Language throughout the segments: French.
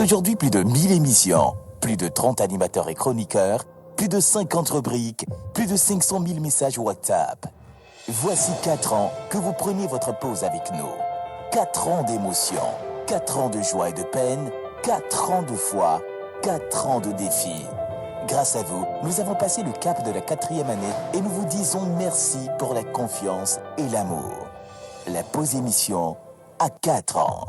Aujourd'hui, plus de 1000 émissions, plus de 30 animateurs et chroniqueurs, plus de 50 rubriques, plus de 500 000 messages WhatsApp. Voici 4 ans que vous preniez votre pause avec nous. 4 ans d'émotion, 4 ans de joie et de peine, 4 ans de foi, 4 ans de défis. Grâce à vous, nous avons passé le cap de la 4e année et nous vous disons merci pour la confiance et l'amour. La pause émission à 4 ans.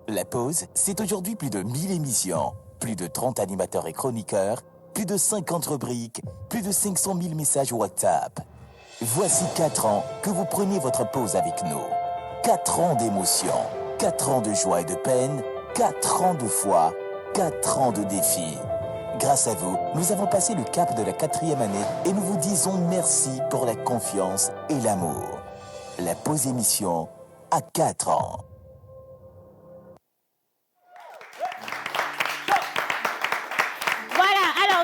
La pause, c'est aujourd'hui plus de 1000 émissions, plus de 30 animateurs et chroniqueurs, plus de 50 rubriques, plus de 500 000 messages WhatsApp. Voici 4 ans que vous preniez votre pause avec nous. 4 ans d'émotion, 4 ans de joie et de peine, 4 ans de foi, 4 ans de défis. Grâce à vous, nous avons passé le cap de la 4e année et nous vous disons merci pour la confiance et l'amour. La pause émission à 4 ans.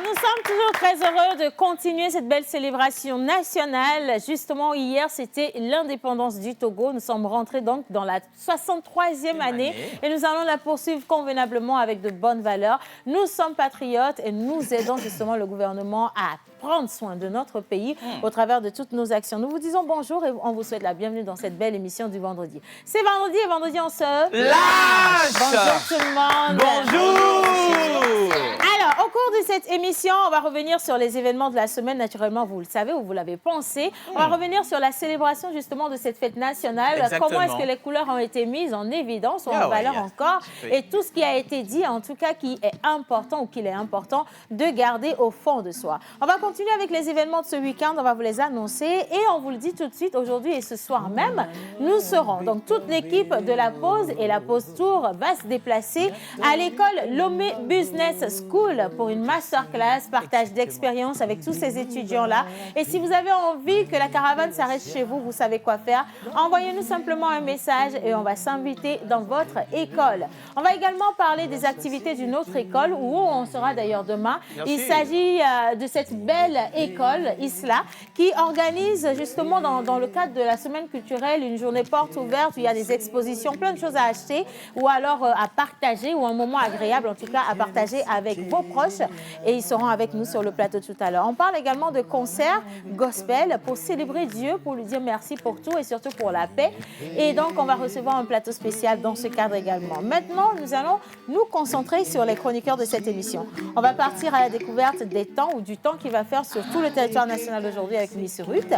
Nous sommes toujours très heureux de continuer cette belle célébration nationale. Justement, hier, c'était l'indépendance du Togo. Nous sommes rentrés donc dans la 63e année et nous allons la poursuivre convenablement avec de bonnes valeurs. Nous sommes patriotes et nous aidons justement le gouvernement à prendre soin de notre pays au travers de toutes nos actions. Nous vous disons bonjour et on vous souhaite la bienvenue dans cette belle émission du vendredi. C'est vendredi et vendredi on se lâche. Bonjour tout le monde. Bonjour. Alors, au cours de cette émission, on va revenir sur les événements de la semaine. Naturellement, vous le savez ou vous l'avez pensé. On va revenir sur la célébration justement de cette fête nationale. Exactement. Comment est-ce que les couleurs ont été mises en évidence ou en valeur encore. Et tout ce qui a été dit, en tout cas, qui est important ou qu'il est important de garder au fond de soi. On va continuer avec les événements de ce week-end. On va vous les annoncer. Et on vous le dit tout de suite, aujourd'hui et ce soir même, nous serons. Donc, toute l'équipe de la pause et la pause tour va se déplacer à l'école Lomé Business School pour une masterclass, partage d'expérience avec tous ces étudiants-là. Et si vous avez envie que la caravane s'arrête chez vous, vous savez quoi faire. Envoyez-nous simplement un message et on va s'inviter dans votre école. On va également parler des activités d'une autre école où on sera d'ailleurs demain. Il s'agit de cette belle école, ISLA, qui organise justement dans le cadre de la semaine culturelle une journée porte ouverte où il y a des expositions, plein de choses à acheter ou alors à partager ou un moment agréable en tout cas à partager avec vos proches et ils seront avec nous sur le plateau tout à l'heure. On parle également de concerts gospel pour célébrer Dieu, pour lui dire merci pour tout et surtout pour la paix. Et donc, on va recevoir un plateau spécial dans ce cadre également. Maintenant, nous allons nous concentrer sur les chroniqueurs de cette émission. On va partir à la découverte des temps ou du temps qu'il va faire sur tout le territoire national aujourd'hui avec Miss Ruth.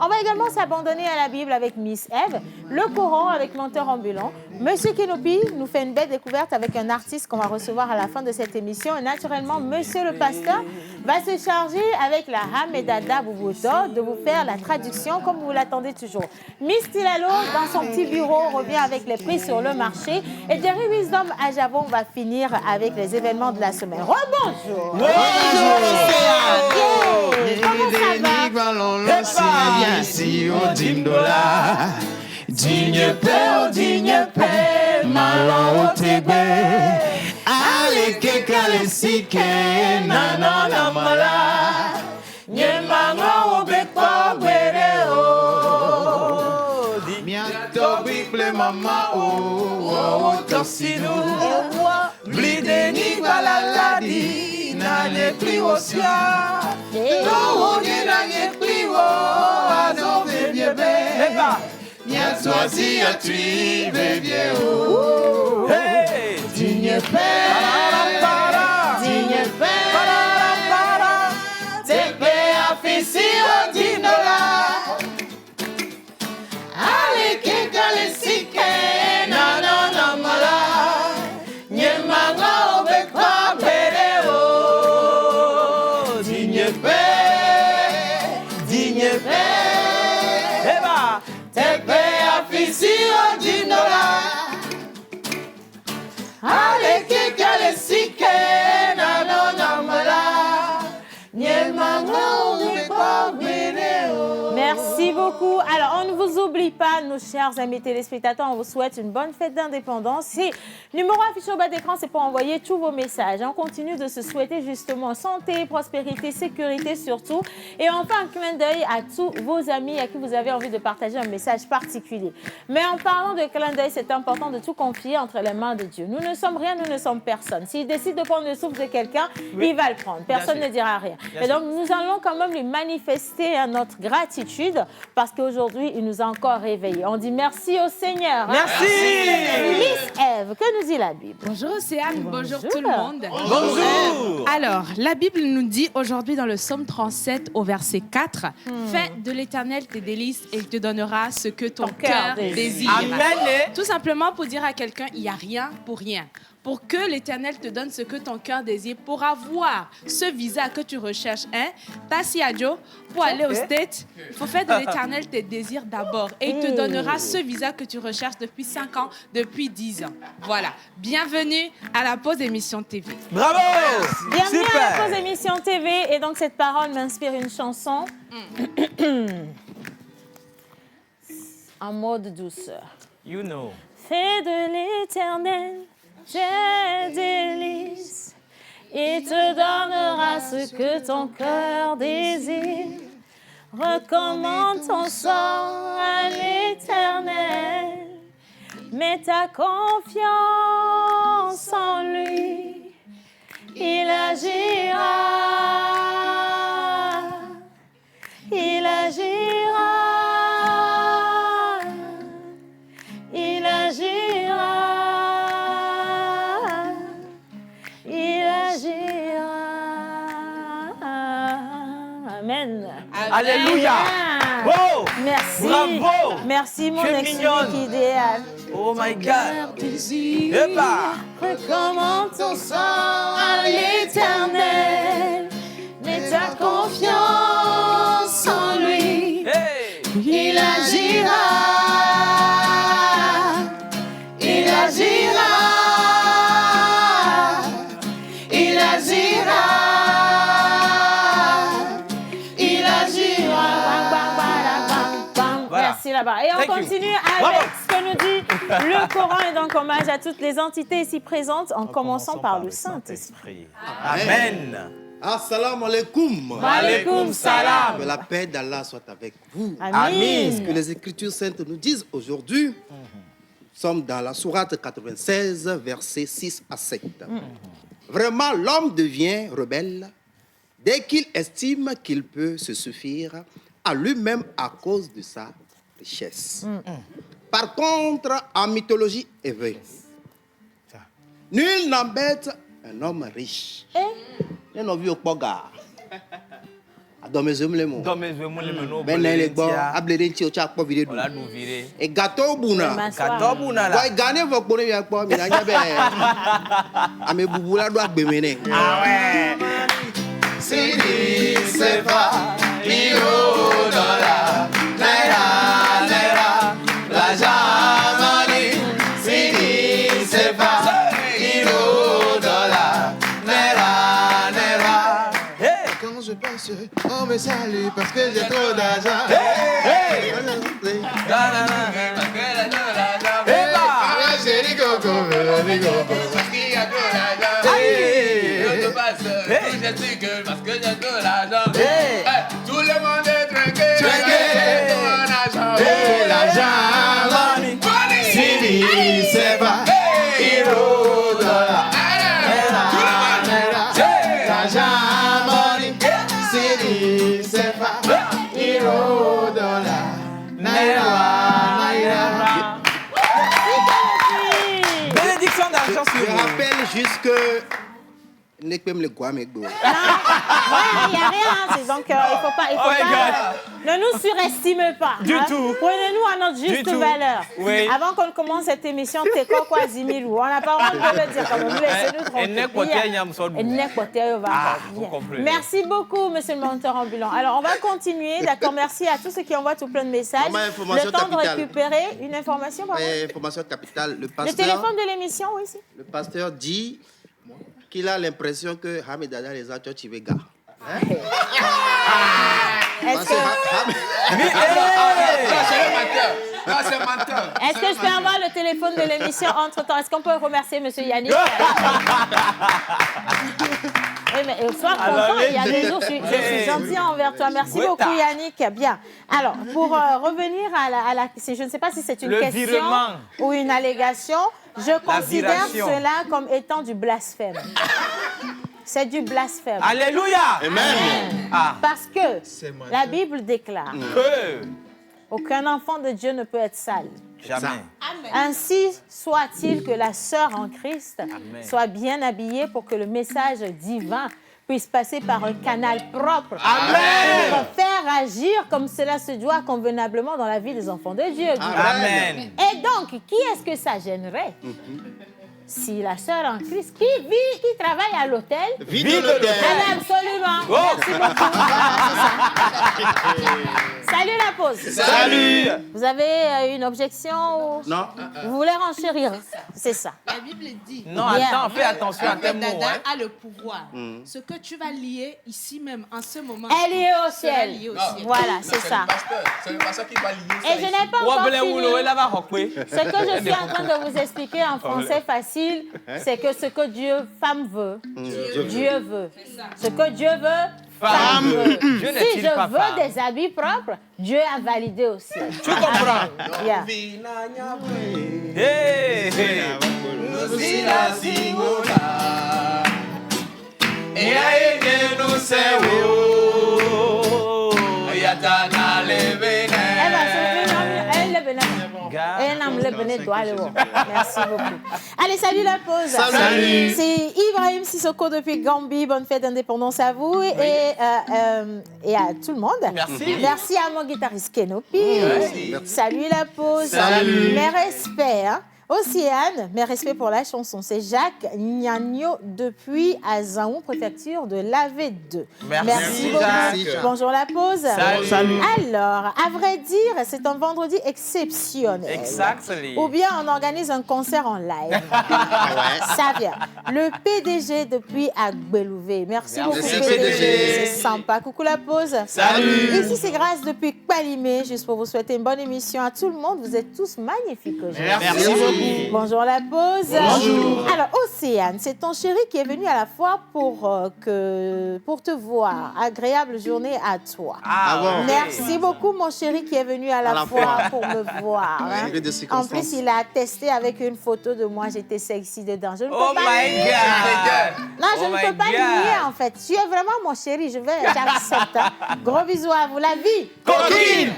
On va également s'abandonner à la Bible avec Miss Eve, le Coran avec Menteur Ambulant. Monsieur Kenopi nous fait une belle découverte avec un artiste qu'on va recevoir à la fin de cette émission. Et naturellement, Monsieur le Pasteur va se charger avec la Hamedada Boubouto de vous faire la traduction comme vous l'attendez toujours. Miss Tilalo, dans son petit bureau, revient avec les prix sur le marché. Et Jerry Wisdom à Javon va finir avec les événements de la semaine. Rebonjour! Bonjour! Comment ça va? Digne paix, malon au tebe. Aleke kalesike, nana la mala. Nye manga obekwa gwere o. Miato bible mama o torsino. Blide ni balaladi, na ne priwosia. No ne na ne priwo, azo bebiebe. Nya soisi a tui bebie o. Hey! digne Père, digne Père, te Père afisio dinola, ale que calesique, nanana mala, nyemanga obekwa pereo, digne Père, digne Père, eba, te Père afisio dinola. Merci beaucoup. Alors, on ne vous oublie pas, nos chers amis téléspectateurs, on vous souhaite une bonne fête d'indépendance. Le numéro affiché au bas d'écran, c'est pour envoyer tous vos messages. On continue de se souhaiter justement santé, prospérité, sécurité surtout. Et enfin, un clin d'œil à tous vos amis à qui vous avez envie de partager un message particulier. Mais en parlant de clin d'œil, c'est important de tout confier entre les mains de Dieu. Nous ne sommes rien, nous ne sommes personne. S'il décide de prendre le souffle de quelqu'un, il va le prendre. Personne ne dira rien. Et donc, nous allons quand même lui manifester notre gratitude parce qu'aujourd'hui, il nous a encore réveillés. On dit merci au Seigneur. Merci. Miss Ève, que nous dit la Bible? Bonjour Océane, bonjour tout le monde. Bonjour. Alors, la Bible nous dit aujourd'hui dans le psaume 37 au verset 4, fais de l'Éternel tes délices et il te donnera ce que ton cœur désire. Amen. Tout simplement pour dire à quelqu'un, il n'y a rien pour rien. Pour que l'Éternel te donne ce que ton cœur désire, pour avoir ce visa que tu recherches, Tassi Adjo, pour aller au States, il faut faire de l'Éternel tes désirs d'abord. Et il te donnera ce visa que tu recherches depuis 5 ans, depuis 10 ans. Voilà. Bienvenue à la pause émission TV. Bravo. Bienvenue Super. à la pause émission TV. Et donc, cette parole m'inspire une chanson en mode douceur. You know. Fais de l'Éternel tes délices, il te donnera ce que ton cœur désire. Recommande ton sort à l'Éternel, mets ta confiance en lui, il agira, il agira, il agira. Amen. Alléluia. Oh. Merci. Bravo. Merci, mon Tu es ex-unique mignonne. idéal. Oh my God. Eba. Recommande ton sang à l'Éternel. Mets ta confiance en lui. Hey. Il agira. Il agira. Il agira. Merci là-bas. Et on continue avec ce que nous dit le Coran. Et donc, hommage à toutes les entités ici présentes, en commençant par le Saint-Esprit. Amen. Assalamu alaikum. Wa alaikum salam. Que la paix d'Allah soit avec vous. Amen. Ce que les Écritures saintes nous disent aujourd'hui, nous sommes dans la sourate 96, versets 6 à 7. Vraiment, l'homme devient rebelle dès qu'il estime qu'il peut se suffire à lui-même à cause de sa richesse. Par contre, en mythologie hébreu, nul n'embête un homme riche. Il n'a vu au poga. Et gâteau bouna. Gâteau bouna là. Ouais, gagner vos bonnes bien quoi, mais là à mes bouboula doit béminer. Ah ouais. Sidi sefa, euro dollar, naira naira, la jamani. Sidi sefa, euro dollar, naira naira. Hey. Quand je passe, on me salue parce que j'ai trop d'argent. Hey. Parce que j'ai trop d'argent. Ah, chérie coco, chérie coco, parce qu'il y a trop d'argent. Je te passe, je suis que parce que j'ai trop d'argent. Tout le monde est trinqué, trinqué, ton argent. L'argent, money, money. Sidi, c'est pas, euro, dollar. Tout le monde, l'argent, money. Sidi, c'est pas, euro, dollar. Naira, naira. Bénédiction d'argent sur Je vous. rappelle que... Ne peux me le quoi, mais bon. Non, il n'y a rien. Donc, il ne faut pas ne nous surestimez pas. Du tout. Prenez-nous à notre juste valeur. Oui. Avant qu'on commence cette émission, t'es quoi, Zimilou? On n'a pas le droit de le dire comme vous. Laissez-nous tranquille. Merci beaucoup, monsieur le monteur ambulant. Alors, on va continuer. D'accord, merci à tous ceux qui envoient tout plein de messages. Le temps de récupérer une information. Information capitale. Le téléphone de l'émission, oui, ici. Le pasteur dit qu'il a l'impression que Hamid Dada les a tués gars. Est-ce que... c'est menteur. Est-ce que je peux avoir le téléphone de l'émission entre-temps? Est-ce qu'on peut remercier M. Yannick? Oui, mais sois content, il y a des jours, je suis gentil envers toi. Merci beaucoup, Yannick. Bien. Alors, pour revenir à la... Je ne sais pas si c'est une question ou une allégation. Je considère cela comme étant du blasphème. C'est du blasphème. Alléluia. Amen. Parce que la Bible déclare aucun enfant de Dieu ne peut être sale. Jamais. Ainsi soit-il que la sœur en Christ soit bien habillée pour que le message divin puisse passer par un canal propre. Amen. Pour faire agir comme cela se doit convenablement dans la vie des enfants de Dieu. Amen. Et donc, qui est-ce que ça gênerait? Si la sœur en Christ qui travaille à l'hôtel, vide l'hôtel. Absolument. Merci beaucoup. Salut la pause. Salut. Vous avez une objection ou... Non. Vous voulez renchérir? C'est ça. La Bible dit. Non, attends, fais attention à tes Ahmed mots. Dada a le pouvoir. Ce que tu vas lier ici même, en ce moment. Elle est au ciel. lié au ciel. Voilà, c'est ça. C'est le pasteur qui va lier ça. Et je n'ai pas encore fini. Ce Ce que je suis en train de vous expliquer en français facile, c'est que ce que femme veut, Dieu veut. Ce que Dieu veut, femme veut. Si je veux des habits propres, Dieu a validé au ciel. Tu comprends? Yeah. Merci beaucoup. Allez, salut la pause. Salut. C'est Ibrahim Sissoko depuis Gambie. Bonne fête d'indépendance à vous et à tout le monde. Merci. Merci à mon guitariste Kenopi. Salut la pause. Salut. Mes respects. Hein. Océane, mes respects pour la chanson. C'est Jacques Gnagno depuis Azaon, préfecture de l'AV2. Merci beaucoup. Jacques. Bonjour la pause. Salut. Alors, à vrai dire, c'est un vendredi exceptionnel. Exactement. Ou bien on organise un concert en live. Ça vient. Le PDG depuis Agbelouvé. Merci beaucoup, PDG. C'est sympa. Coucou la pause. Salut. Ici, c'est Grâce depuis Kpalimé. Juste pour vous souhaiter une bonne émission à tout le monde. Vous êtes tous magnifiques aujourd'hui. Merci beaucoup. Bonjour la pause. Bonjour. Alors, Océane, c'est ton chéri qui est venu à la fois pour te voir. Agréable journée à toi. bon. Merci beaucoup, mon chéri, qui est venu à la fois pour me voir. Hein. En plus, il a attesté avec une photo de moi. J'étais sexy dedans. Je ne peux Oh pas my nier. God. Non, je Oh ne my peux pas God. nier, en fait. Tu es vraiment mon chéri. J'accepte. Hein. Gros bisous à vous. La vie. Coquine.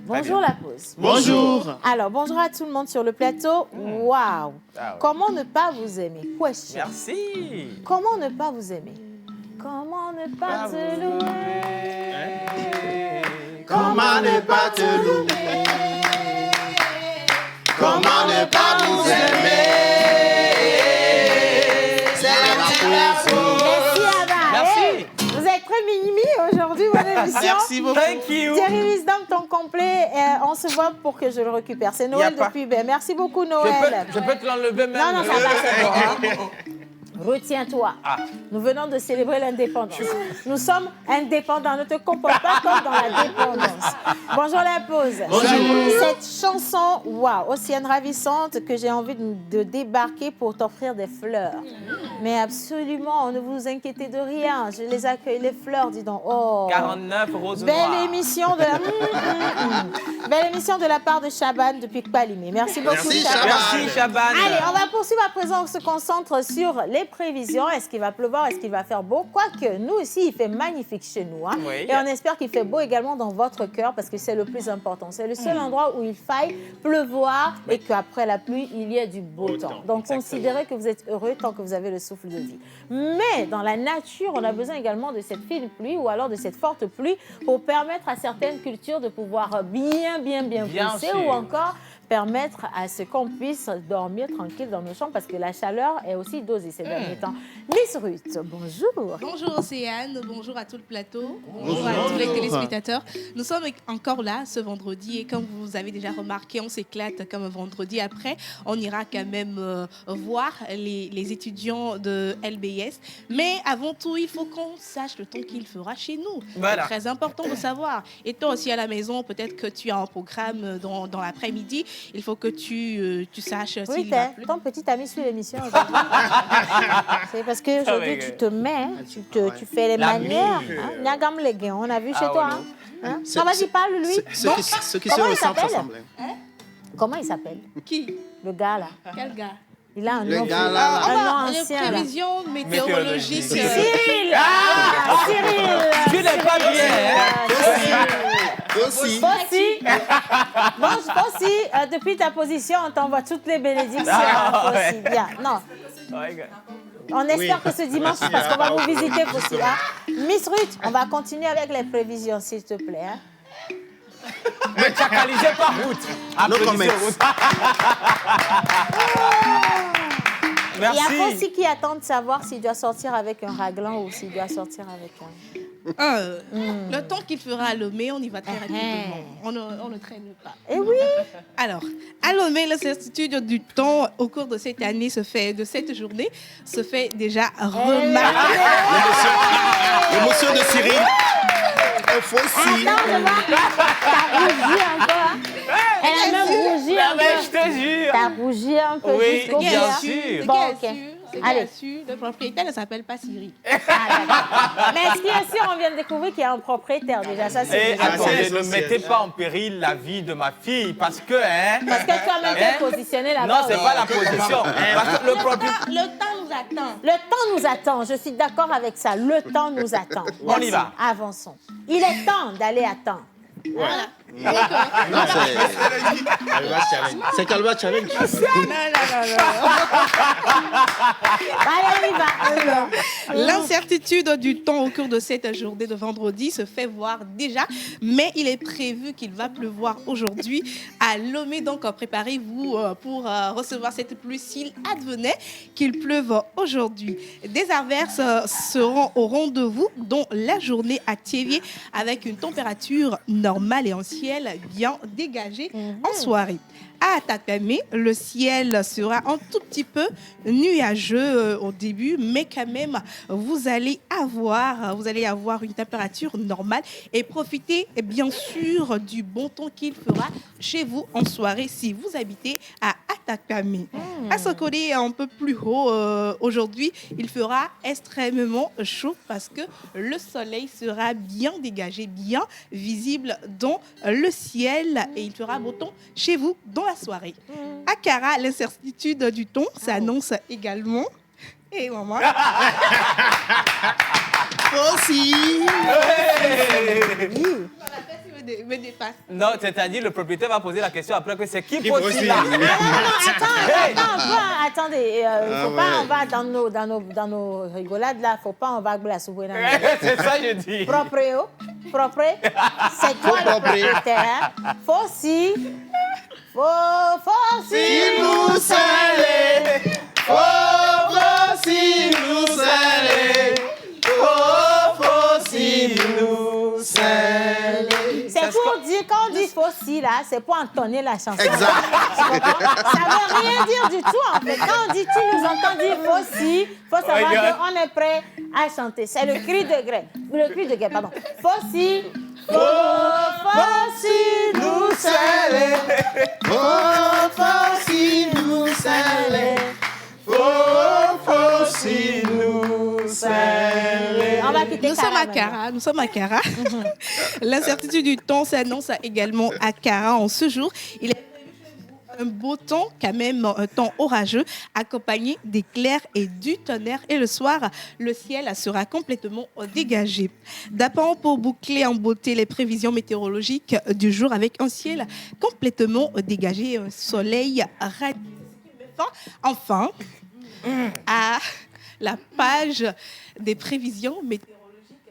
Bonjour la pause. Bonjour. Alors, bonjour à tout le monde sur le plateau. Waouh! Comment ne pas vous aimer? Question. Merci. Comment ne pas vous aimer? Comment ne pas te louer? Comment ne pas te louer? Comment ne pas vous aimer? C'est la poésie. Merci Abba. Merci. Hey, vous êtes très mimi aujourd'hui, mon émission. Merci beaucoup. Thank you. Thierry Wisdom, ton complet, on se voit pour que je le récupère. C'est Noël Y a pas- depuis Ben. Merci beaucoup, Noël. Je peux te l'enlever même. Non, ça va, c'est bon. Hein. Retiens-toi. Nous venons de célébrer l'indépendance. Nous sommes indépendants. Ne te comporte pas comme dans la dépendance. Bonjour la pause. Bonjour. Cette chanson, waouh, Océane ravissante, que j'ai envie de débarquer pour t'offrir des fleurs. Mais absolument, ne vous inquiétez de rien. Je les accueille, les fleurs, dis donc. Oh. 49 roses Belle noires. émission de la... Belle émission de la part de Chaban depuis Kpalimé. Merci beaucoup, Merci, Chaban. Chaban. Merci Chaban. Allez, on va poursuivre à présent. On se concentre sur les prévisions. Est-ce qu'il va pleuvoir? Est-ce qu'il va faire beau? Quoique, nous ici, il fait magnifique chez nous. Hein? Oui. Et on espère qu'il fait beau également dans votre cœur parce que c'est le plus important. C'est le seul endroit où il faille pleuvoir et qu'après la pluie, il y a du beau temps. Donc, exactement. considérez que vous êtes heureux tant que vous avez le souffle de vie. Mais dans la nature, on a besoin également de cette fine pluie ou alors de cette forte pluie pour permettre à certaines cultures de pouvoir bien pousser sûr. ou encore permettre à ce qu'on puisse dormir tranquille dans nos chambres parce que la chaleur est aussi dosée ces derniers temps. Miss Ruth, bonjour. Bonjour Océane, bonjour à tout le plateau, bonjour à tous les téléspectateurs. Nous sommes encore là ce vendredi et comme vous avez déjà remarqué, on s'éclate comme un vendredi. Après, on ira quand même voir les étudiants de LBS. Mais avant tout, il faut qu'on sache le temps qu'il fera chez nous. Voilà. C'est très important de savoir. Et toi aussi à la maison, peut-être que tu as un programme dans l'après-midi. Il faut que tu saches Oui, s'il va pleuvoir. ton petit ami suit l'émission aujourd'hui. C'est parce qu'aujourd'hui, tu te mets, tu fais les La manières. mire. Hein? Nyagam Leguin, on a vu chez Ah, toi. ouais, Hein? Ah, vas-y, parle, lui. Ceux qui se Comment il ressemblent s'appelle? s'assemblent. Comment il s'appelle? Qui? Le gars, là. Quel gars? Il a un Le nom. gars, là, un Ah, nom les ancien, là. prévisions météorologiques. Cyril! Cyril! Tu n'es pas bien, hein? Aussi. Fossi, bon, Fossi, depuis ta position, on t'envoie toutes les bénédictions. Ah, Fossi, bien. Non, on espère que ce dimanche, parce qu'on va vous visiter, Fossi. Hein. Miss Ruth, on va continuer avec les prévisions, s'il te plaît. Hein. Mais chacalisé par Ruth. Applaudissez comment. Ruth. Il y a Merci. Fossi qui attend de savoir s'il doit sortir avec un raglan ou s'il doit sortir avec un... Le temps qu'il fera à Lomé, on y va très rapidement. On ne traîne pas. Eh oui! Alors, à Lomé, l'incertitude du temps au cours de cette année de cette journée se fait déjà remarquer. L'émotion de Cyril. Il faut aussi. Attends, je vois. T'as rougi un peu. Hein? Elle a même rougi un Mais je peu. te jure. T'as rougi un peu Oui, jusqu'au bien bout, hein. sûr. Bon, ok. Allez. Allez. Le propriétaire ne s'appelle pas Cyril. Mais ce qui est sûr, on vient de découvrir qu'il y a un propriétaire déjà. Ça, c'est Et déjà bon. attendez, ne mettez pas en péril la vie de ma fille parce que, hein. Parce que toi-même, t'es positionné là-bas. Non, c'est oui. pas la position. Parce que le propriétaire. Le temps nous attend. Le temps nous attend. Je suis d'accord avec ça. Le temps nous attend. On y Merci. va. Avançons. Il est temps d'aller à temps. Voilà. Non, c'est Calva Challenge. Allez, on y va. L'incertitude du temps au cours de cette journée de vendredi se fait voir déjà, mais il est prévu qu'il va pleuvoir aujourd'hui à Lomé. Donc, préparez-vous pour recevoir cette pluie s'il advenait qu'il pleuve aujourd'hui. Des averses seront au rendez-vous, dont la journée à Thiévier avec une température normale et en ciel bien dégagé en soirée. À Atakame, le ciel sera un tout petit peu nuageux au début, mais quand même, vous allez avoir une température normale et profitez bien sûr du bon temps qu'il fera chez vous en soirée si vous habitez à Atakame. À Sokode, un peu plus haut, aujourd'hui, il fera extrêmement chaud parce que le soleil sera bien dégagé, bien visible dans le ciel et il fera beau temps chez vous dans la soirée. À Kara, l'incertitude du temps s'annonce également. Et maman. Aussi. Me dépasse. Non, c'est-à-dire le propriétaire va poser la question après que c'est qui possible. Attendez, faut pas, on va dans nos rigolades là, faut pas, on va glacer. C'est ça, je dis. Propre, c'est toi le propriétaire. Faut si nous salé. Oh, si nous salé. Oh, si nous salé. c'est pour dire, quand on dit faut si là, c'est pour entonner la chanson. Exact. Ça veut rien dire du tout en fait. Quand on dit tu nous entends dire faut si, faut savoir qu'on est prêt à chanter. C'est le cri de guerre. Pardon. Faut si. Faut si nous salé. Oh, si nous salé. Oh, si nous salé. On va quitter Nous sommes à maintenant. Kara. Nous sommes à Kara. L'incertitude du temps s'annonce également à Kara en ce jour. Il est un beau temps, quand même un temps orageux, accompagné d'éclairs et du tonnerre. Et le soir, le ciel sera complètement dégagé. D'apparemment pour boucler en beauté les prévisions météorologiques du jour avec un ciel complètement dégagé, un soleil radieux. Enfin, à la page des prévisions météorologiques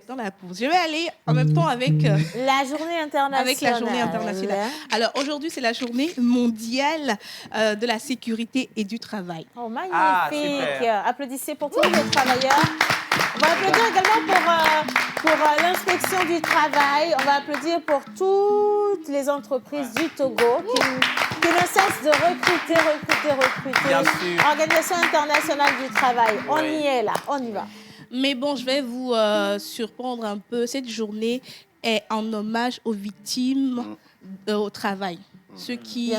dans la pause. Je vais aller en même temps avec la journée internationale. Avec la journée internationale. Alors aujourd'hui, c'est la journée mondiale de la sécurité et du travail. Oh, magnifique. Applaudissez pour tous les travailleurs. On va applaudir également pour l'inspection du travail. On va applaudir pour toutes les entreprises du Togo qui ne cessent de recruter. Bien sûr. Organisation internationale du travail. On y est là, on y va. Mais bon, je vais vous surprendre un peu. Cette journée est en hommage aux victimes au travail. Ceux qui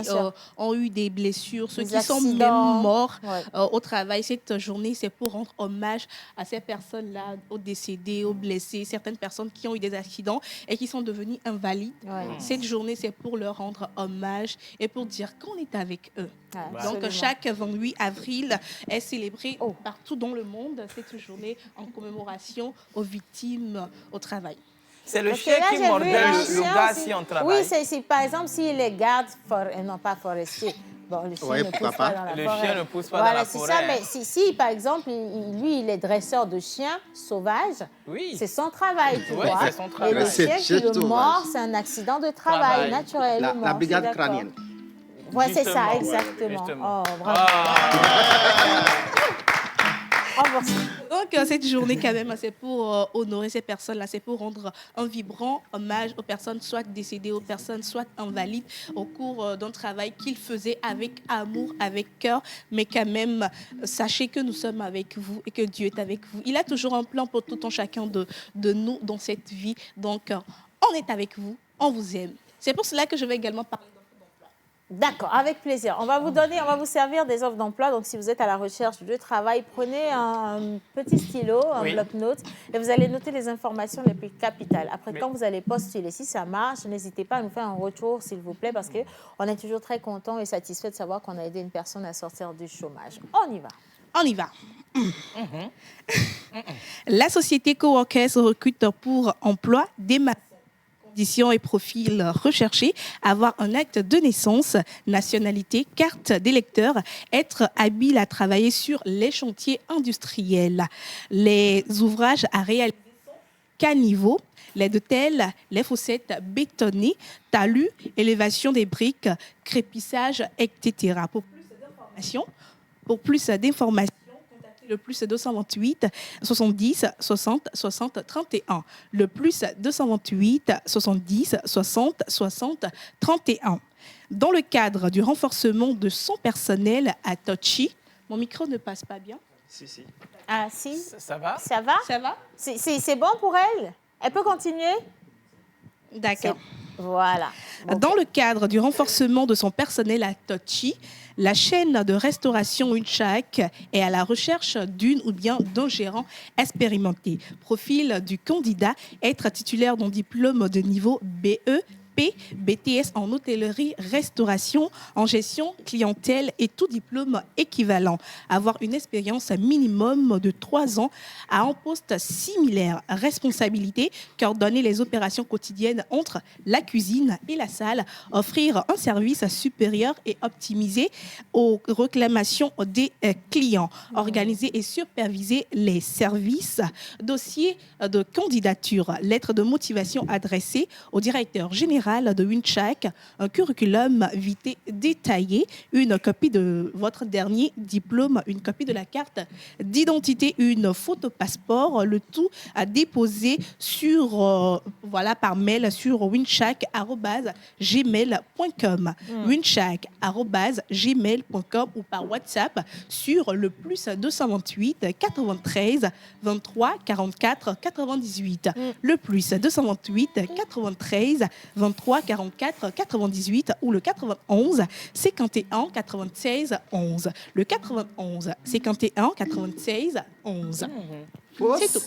ont eu des blessures, ceux qui sont même morts au travail. Cette journée, c'est pour rendre hommage à ces personnes-là, aux décédés, aux blessés, certaines personnes qui ont eu des accidents et qui sont devenues invalides. Cette journée, c'est pour leur rendre hommage et pour dire qu'on est avec eux. Donc, chaque 28 avril est célébré partout dans le monde cette journée en commémoration aux victimes au travail. C'est le chien qui mordait le gars si on travaille. Oui, c'est par exemple s'il est garde, non pas forestier. Bon, le chien ne pousse pas dans la forêt. Le chien ne pousse pas dans la forêt. Voilà, c'est ça. Mais si par exemple, lui, il est dresseur de chiens sauvages, c'est son travail, tu vois. C'est son travail. Et le chien qui le mord, c'est un accident de travail naturel. La brigade crânienne. Oui, c'est ça, exactement. Oh, bravo. Donc, cette journée, quand même, c'est pour honorer ces personnes-là, c'est pour rendre un vibrant hommage aux personnes soit décédées, aux personnes soit invalides au cours d'un travail qu'ils faisaient avec amour, avec cœur. Mais quand même, sachez que nous sommes avec vous et que Dieu est avec vous. Il a toujours un plan pour tout un chacun de nous dans cette vie. Donc, on est avec vous, on vous aime. C'est pour cela que je vais également parler. D'accord, avec plaisir. On va vous servir des offres d'emploi. Donc, si vous êtes à la recherche de travail, prenez un petit stylo, un bloc-notes, et vous allez noter les informations les plus capitales. Après, quand vous allez postuler, si ça marche, n'hésitez pas à nous faire un retour, s'il vous plaît, parce qu'on est toujours très content et satisfait de savoir qu'on a aidé une personne à sortir du chômage. On y va. On y va. La société Coworkers recrute pour emploi des conditions et profils recherchés, avoir un acte de naissance, nationalité, carte d'électeur, être habile à travailler sur les chantiers industriels. Les ouvrages à réaliser sont caniveaux, les de tels, les fossettes bétonnées, talus, élévation des briques, crépissage, etc. Pour plus d'informations, le plus 228 70 60 60 31. Le plus 228 70 60 60 31. Dans le cadre du renforcement de son personnel à Tochi, mon micro ne passe pas bien. Si. Ah, si. Ça va? Ça va? Ça va? C'est bon pour elle? Elle peut continuer? D'accord. Voilà. Dans le cadre du renforcement de son personnel à Tochi, la chaîne de restauration Unchak est à la recherche d'une ou bien d'un gérant expérimenté. Profil du candidat, être titulaire d'un diplôme de niveau BE, BTS en hôtellerie-restauration, en gestion clientèle et tout diplôme équivalent. Avoir une expérience minimum de 3 ans à un poste similaire. Responsabilité, coordonner les opérations quotidiennes entre la cuisine et la salle. Offrir un service supérieur et optimisé aux réclamations des clients. Organiser et superviser les services. Dossier de candidature. Lettre de motivation adressée au directeur général de Unchak, un curriculum vitae détaillé, une copie de votre dernier diplôme, une copie de la carte d'identité, une photo passeport, le tout à déposer sur, par mail sur winchak@gmail.com. winchak@gmail.com ou par WhatsApp sur le plus 228 93 23 44 98. Le plus 228 93 23 83 44 98 ou le 91 51 96 11. Le 91 51 96 11. C'est tout.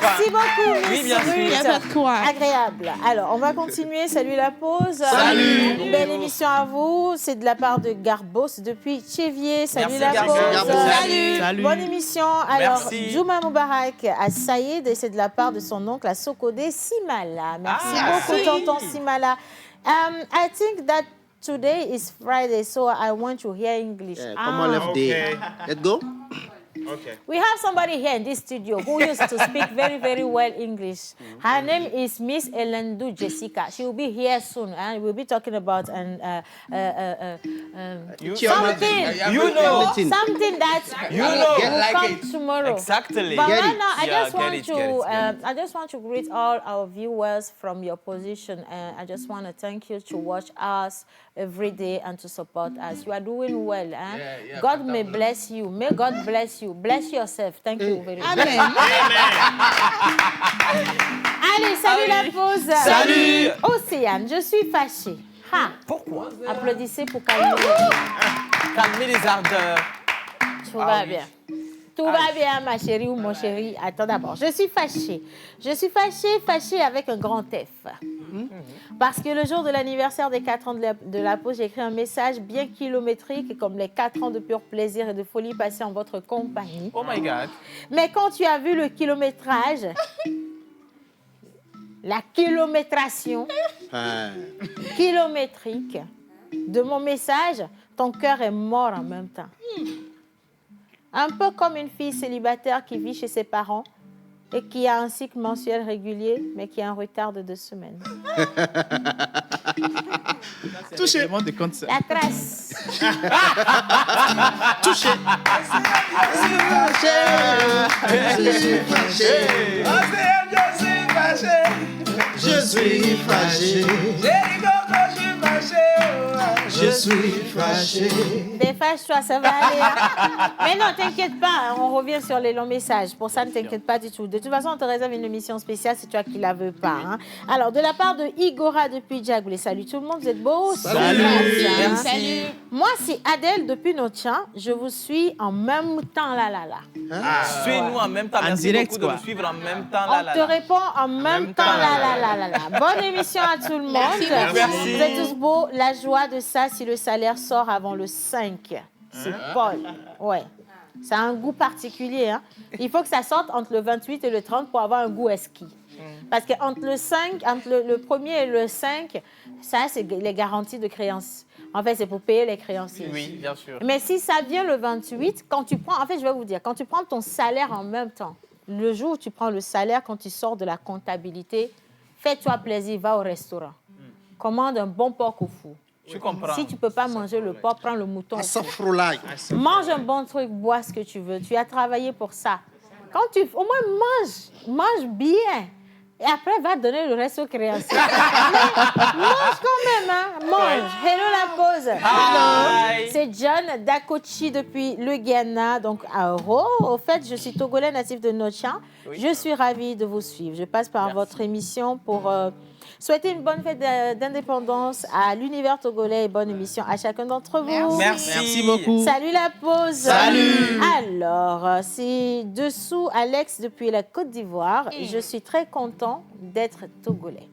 Merci beaucoup, Miss Oui, bien sûr. Ruth. Il y a pas de quoi. Agréable. Alors, on va continuer. Salut la pause. Salut. Belle émission à vous. C'est de la part de Garbos depuis Tchévier. Salut Merci, la Garbos. pause. Garbos. Salut. Bonne émission. Alors, Merci. Juma Moubarak à Saïd et c'est de la part de son oncle à Sokodé Simala. Merci beaucoup, tonton Simala. I think that today is Friday, so I want to hear English. Come on, left day. Let's go. Okay. We have somebody here in this studio who used to speak very, very well English. Her name is Miss Elendu Jessica. She will be here soon, and we'll be talking about something something that will like come it. tomorrow. Exactly. But Get right it. now, I Yeah, just get want it, to, get it, get it. I just want to greet all our viewers from your position, and I just want to thank you to watch us every day and to support us. You are doing well, yeah, God may bless you. May God bless you. Bless yourself. Thank you very much. Amen. Allez, salut la pause. Salut. Océane, je suis fâchée. Ha. Pourquoi? Applaudissez pour calmer. Calmer les ardeurs. Tout va bien. Tout va bien, ma chérie ou mon chéri. Attends d'abord. Je suis fâchée. Je suis fâchée avec un grand F. Parce que le jour de l'anniversaire des 4 ans de la pause, j'ai écrit un message bien kilométrique, comme les 4 ans de pur plaisir et de folie passés en votre compagnie. Oh my God. Mais quand tu as vu le kilométrage, la kilométration kilométrique de mon message, ton cœur est mort en même temps. Un peu comme une fille célibataire qui vit chez ses parents et qui a un cycle mensuel régulier, mais qui a un retard de 2 semaines. Touché. La trace. Touché. Je suis fâché. Je suis fâché. Je suis fâché. Défâche-toi, ça va aller. Hein? Mais non, t'inquiète pas, on revient sur les longs messages. Pour ça, ne t'inquiète pas du tout. De toute façon, on te réserve une émission spéciale, c'est toi qui la veux pas. Hein? Alors, de la part de Igora depuis Djagoulé, salut tout le monde, vous êtes beaux. Salut. Merci. Salut. Moi, c'est Adèle depuis Notchan. Je vous suis en même temps, là. Suis-nous en même temps. Merci direct, beaucoup de quoi. nous suivre en même temps. On te répond en même temps, là. Bonne émission à tout le monde. Merci. Vous êtes tous beaux. La joie de ça, si le salaire sort avant le 5. C'est Paul. Ouais. Ça a un goût particulier. Hein? Il faut que ça sorte entre le 28 et le 30 pour avoir un goût esquis. Parce qu'entre le 5, entre le 1er et le 5, ça, c'est les garanties de créances. En fait, c'est pour payer les créanciers. Oui, bien sûr. Mais si ça vient le 28, quand tu prends, en fait, je vais vous dire, quand tu prends ton salaire en même temps, le jour où tu prends le salaire, quand tu sors de la comptabilité, fais-toi plaisir, va au restaurant. Commande un bon porc au four. Je comprends. Si tu ne peux pas manger le porc, prends le mouton. Asafroulaï. Mange un bon truc, bois ce que tu veux. Tu as travaillé pour ça. Au moins, mange bien. Et après, va donner le reste aux créanciers. Mais mange quand même, hein. Mange. Hello la pause. Hi. C'est John Dakochi depuis le Ghana. Donc, à Euro. Au fait, je suis togolais natif de Notchan. Je suis ravie de vous suivre. Je passe par votre émission pour souhaiter une bonne fête d'indépendance à l'univers togolais et bonne émission à chacun d'entre vous. Merci beaucoup. Salut la pause. Salut. Alors, c'est Dessous Alex depuis la Côte d'Ivoire. Je suis très content d'être togolais.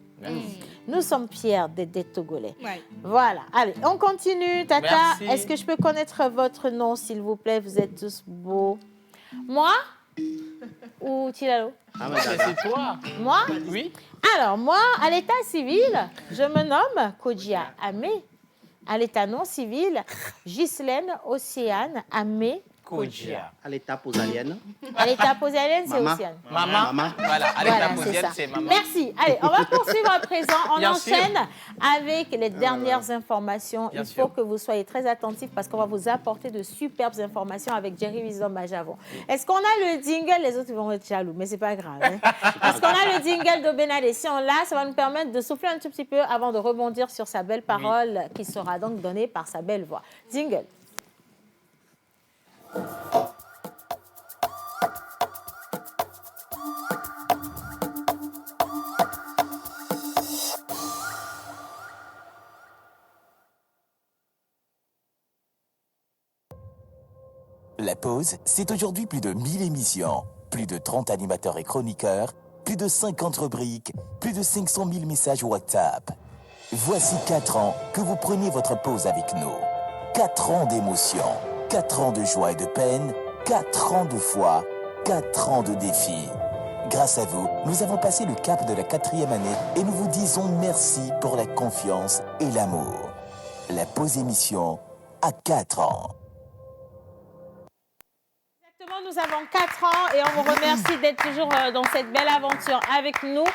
Nous sommes fiers d'être des Togolais. Ouais. Voilà. Allez, on continue. Tata, Merci. est-ce que je peux connaître votre nom, s'il vous plaît? Vous êtes tous beaux. Moi ou Tilalo? C'est toi. Moi? Oui. Alors, moi, à l'état civil, je me nomme Kodja Amé. À l'état non civil, Ghislaine Océane Amé Kodja. À l'étape aux aliens. À l'état posalienne, c'est Maman. Océane. Maman. Maman. Voilà. Allez, Voilà, la c'est posienne, ça. c'est maman. Merci. Allez, on va poursuivre à présent. On Bien sûr. enchaîne avec les dernières informations. Bien Il sûr. faut que vous soyez très attentifs parce qu'on va vous apporter de superbes informations avec Jerry Wisdom à Javon. Est-ce qu'on a le jingle? Les autres vont être jaloux, mais c'est pas grave. Hein? Est-ce qu'on a le jingle d'Obenade? Si on l'a, ça va nous permettre de souffler un tout petit peu avant de rebondir sur sa belle parole qui sera donc donnée par sa belle voix. Jingle. pause, c'est aujourd'hui plus de 1000 émissions, plus de 30 animateurs et chroniqueurs, plus de 50 rubriques, plus de 500 000 messages WhatsApp. Voici 4 ans que vous preniez votre pause avec nous. 4 ans d'émotion, 4 ans de joie et de peine, 4 ans de foi, 4 ans de défis. Grâce à vous, nous avons passé le cap de la 4e année et nous vous disons merci pour la confiance et l'amour. La pause émission à 4 ans. Exactement, nous avons 4 ans et on vous remercie d'être toujours dans cette belle aventure avec nous.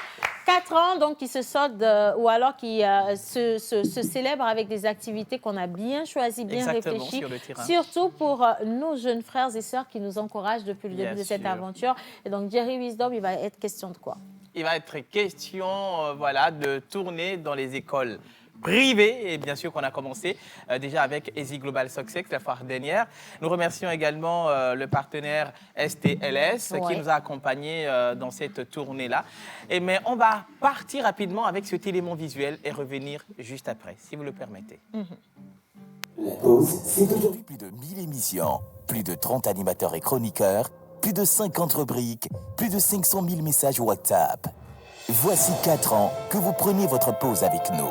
4 ans, donc, qui se soldent ou alors qui se célèbrent avec des activités qu'on a bien choisies, bien réfléchies. Surtout pour nos jeunes frères et sœurs qui nous encouragent depuis le début de cette aventure. Et donc, Jerry Wisdom, il va être question de quoi? Il va être question voilà, de tourner dans les écoles privées. Et bien sûr qu'on a commencé déjà avec Easy Global Success la fois dernière. Nous remercions également le partenaire STLS qui nous a accompagnés dans cette tournée-là. Mais on va partir rapidement avec cet élément visuel et revenir juste après, si vous le permettez. La pause, c'est aujourd'hui plus de 1000 émissions, plus de 30 animateurs et chroniqueurs, plus de 50 rubriques, plus de 500 000 messages WhatsApp. Voici 4 ans que vous preniez votre pause avec nous.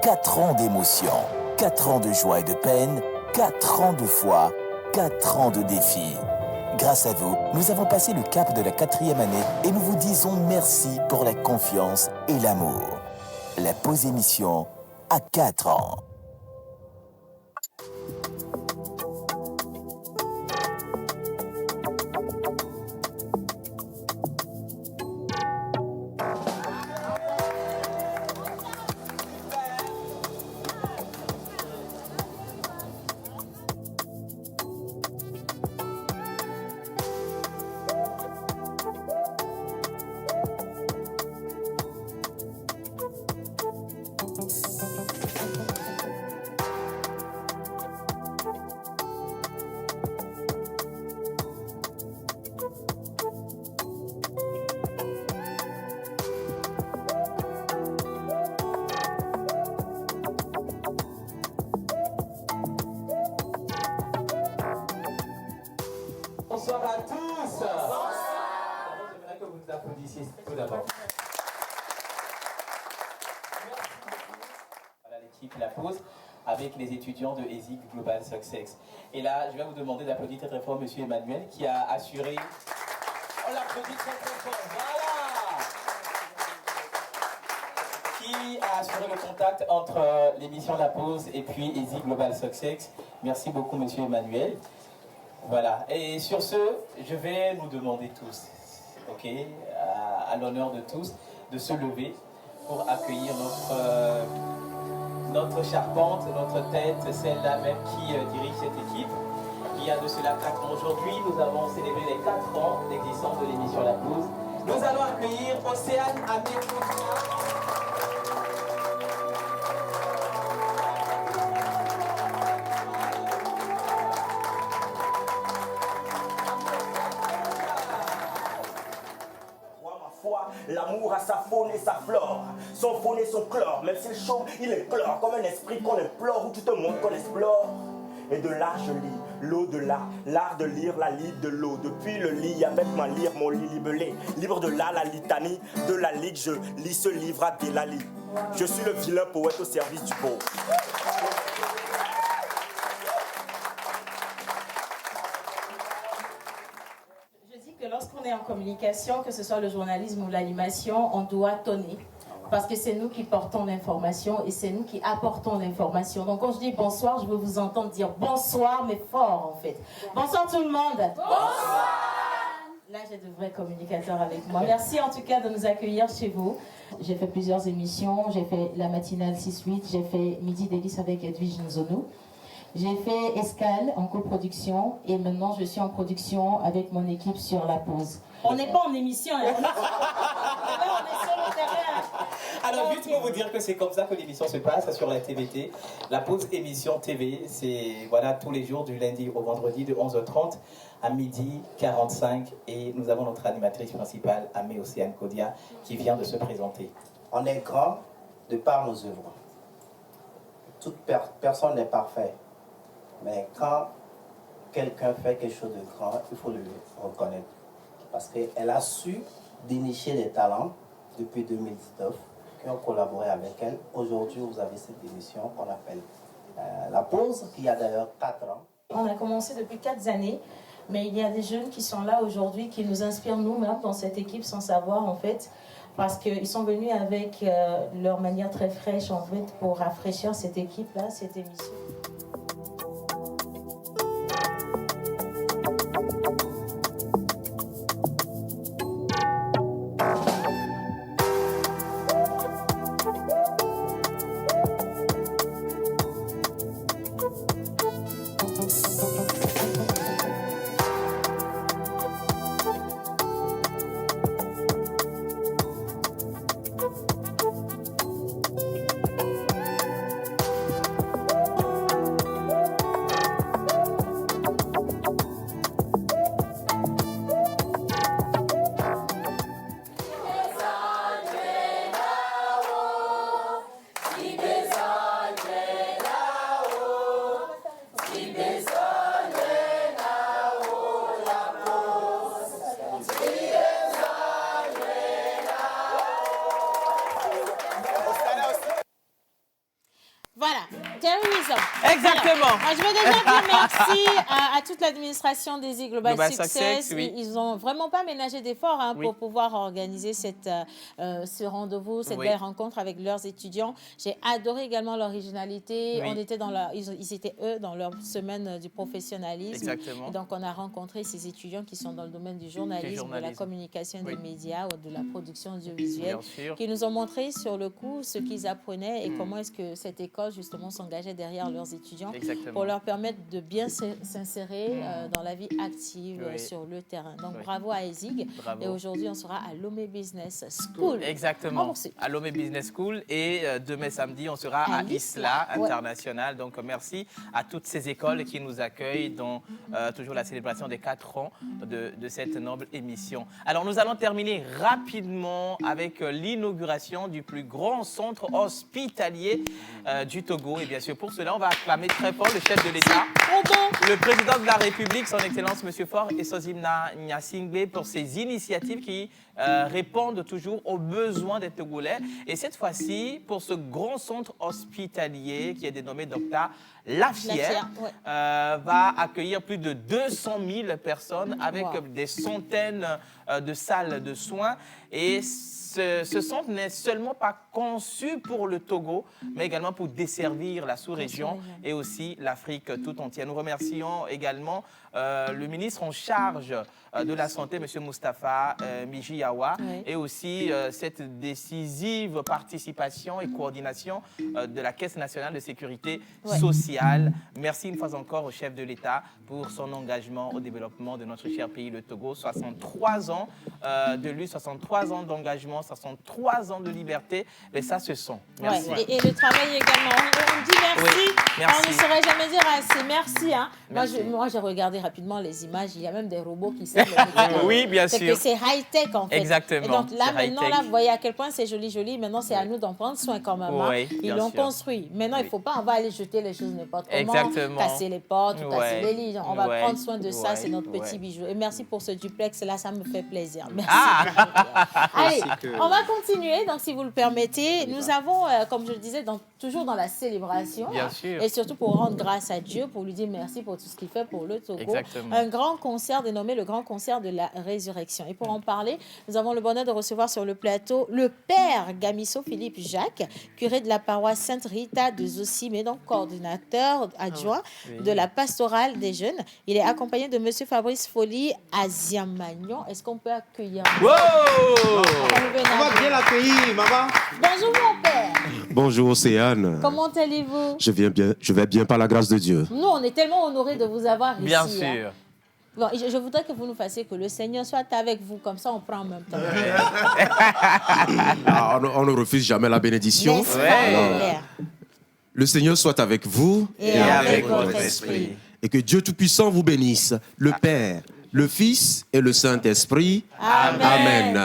4 ans d'émotion, 4 ans de joie et de peine, 4 ans de foi, 4 ans de défis. Grâce à vous, nous avons passé le cap de la 4e année et nous vous disons merci pour la confiance et l'amour. La pause émission à 4 ans. Bonsoir à tous. Bonsoir. J'aimerais que vous nous applaudissiez tout d'abord. Voilà l'équipe La Pause avec les étudiants de ESIG Global Success. Et là, je vais vous demander d'applaudir très très fort M. Emmanuel qui a assuré... On l'applaudit très très fort. Voilà. Qui a assuré le contact entre l'émission La Pause et puis ESIG Global Success. Merci beaucoup M. Emmanuel. Voilà, et sur ce, je vais nous demander tous, ok, à l'honneur de tous, de se lever pour accueillir notre charpente, notre tête, celle-là même qui dirige cette équipe. Il y a de cela 4 ans aujourd'hui, nous avons célébré les 4 ans d'existence de l'émission La Pause. Nous allons accueillir Océane Amé-Koutia. L'amour a sa faune et sa flore, son faune et son chlore. Même s'il chaud, il éclore comme un esprit qu'on implore, où tu te montres qu'on explore. Et de là je lis, l'au-delà, l'art de lire la ligue de l'eau. Depuis le lit avec ma lyre, mon lit libellé. Libre de là la litanie, de la ligue, je lis ce livre à Delali. Je suis le vilain poète au service du beau. Lorsqu'on est en communication, que ce soit le journalisme ou l'animation, on doit tonner. Parce que c'est nous qui portons l'information et c'est nous qui apportons l'information. Donc quand je dis bonsoir, je veux vous entendre dire bonsoir, mais fort en fait. Bonsoir tout le monde. Bonsoir. Là, j'ai de vrais communicateurs avec moi. Merci en tout cas de nous accueillir chez vous. J'ai fait plusieurs émissions. J'ai fait la matinale 6-8. J'ai fait Midi Délice avec Edwige Nzonou. J'ai fait Escale en coproduction et maintenant je suis en production avec mon équipe sur La Pause. On n'est pas en émission, hein. On est sur le terrain. Alors juste pour vous dire que c'est comme ça que l'émission se passe sur la TVT. La Pause émission TV, c'est voilà, tous les jours du lundi au vendredi de 11h30 à 12h45 et nous avons notre animatrice principale, Amé Océane Kodia, qui vient de se présenter. On est grand de par nos œuvres. Toute personne n'est parfaite. Mais quand quelqu'un fait quelque chose de grand, il faut le reconnaître. Parce qu'elle a su dénicher des talents depuis 2019 qui ont collaboré avec elle. Aujourd'hui, vous avez cette émission qu'on appelle La Pause, qui a d'ailleurs 4 ans. On a commencé depuis 4 années, mais il y a des jeunes qui sont là aujourd'hui, qui nous inspirent nous-mêmes dans cette équipe sans savoir en fait, parce qu'ils sont venus avec leur manière très fraîche en fait pour rafraîchir cette équipe-là, cette émission. Exactement. Alors, je veux déjà dire merci à toute l'administration d'Easy Global Success. Oui. Ils n'ont vraiment pas ménagé d'efforts pour pouvoir organiser ce rendez-vous, cette belle rencontre avec leurs étudiants. J'ai adoré également l'originalité. On était ils étaient, eux, dans leur semaine du professionnalisme. Exactement. Et donc, on a rencontré ces étudiants qui sont dans le domaine du journalisme, de la communication et des médias, ou de la production audiovisuelle, qui nous ont montré sur le coup ce qu'ils apprenaient et comment est-ce que cette école, justement, s'engageait derrière leurs étudiants pour leur permettre de bien s'insérer dans la vie active sur le terrain. Donc, bravo à ESIG. Et aujourd'hui, on sera à Lomé Business School. Exactement. À Lomé Business School. Et demain samedi, on sera à Isla International. Donc, merci à toutes ces écoles qui nous accueillent dans toujours la célébration des 4 ans de cette noble émission. Alors, nous allons terminer rapidement avec l'inauguration du plus grand centre hospitalier du Togo. Et bien sûr, pour cela, on va acclamer très fort le chef de l'État, le président de la République, son Excellence M. Faure Essozimna Gnassingbé, pour ses initiatives qui répondent toujours aux besoins des Togolais. Et cette fois-ci, pour ce grand centre hospitalier qui est dénommé Docta Lafière, va accueillir plus de 200 000 personnes avec des centaines de salles de soins. Et ce centre n'est seulement pas conçu pour le Togo, mais également pour desservir la sous-région et aussi l'Afrique tout entière. Nous remercions également le ministre en charge de la Santé, M. Moustapha Mijiawa, et aussi cette décisive participation et coordination de la Caisse nationale de sécurité sociale. Merci une fois encore au chef de l'État pour son engagement au développement de notre cher pays, le Togo. 63 ans de lutte, 63 ans d'engagement, 63 ans de liberté, mais ça se sent. Merci. Et le travail également. On dit merci. On ne saurait jamais dire assez. Merci. Hein. Moi, j'ai regardé rapidement les images. Il y a même des robots qui savent. Oui, bien sûr. C'est que c'est high-tech, en fait. Exactement. Et donc là, maintenant, vous voyez à quel point c'est joli. Maintenant, c'est à nous d'en prendre soin quand même. Hein. Ils l'ont construit. Maintenant, il ne faut pas, on va aller jeter les choses n'importe comment, casser les portes, ou casser les lits. On va prendre soin de ça. C'est notre petit bijou. Et merci pour ce duplex. Là, ça me fait plaisir. Merci. Allez, on va continuer. Donc, si vous le permettez, nous avons, comme je le disais, toujours dans la célébration. Bien sûr. Et surtout pour rendre grâce à Dieu, pour lui dire merci pour tout ce qu'il fait pour le Togo. Exactement. Un grand concert dénommé le Grand Concert de la Résurrection. Et pour en parler, nous avons le bonheur de recevoir sur le plateau le père Gamisso Philippe Jacques, curé de la paroisse Sainte-Rita de Zosimé, donc coordinateur adjoint de la pastorale des jeunes. Il est accompagné de monsieur Fabrice Folly Aziamagnon. Est-ce qu'on peut accueillir? On va bien l'accueillir, maman. Bonjour mon père. Bonjour Océane. Comment allez-vous? Je vais bien par la grâce de Dieu. Nous, on est tellement honorés de vous avoir ici. Bien sûr. Hein. Bon, je voudrais que vous nous fassiez que le Seigneur soit avec vous, comme ça on prend en même temps. On ne refuse jamais la bénédiction. Le Seigneur soit avec vous et avec votre esprit. Et que Dieu Tout-Puissant vous bénisse, le Père, le Fils et le Saint-Esprit. Amen. Amen.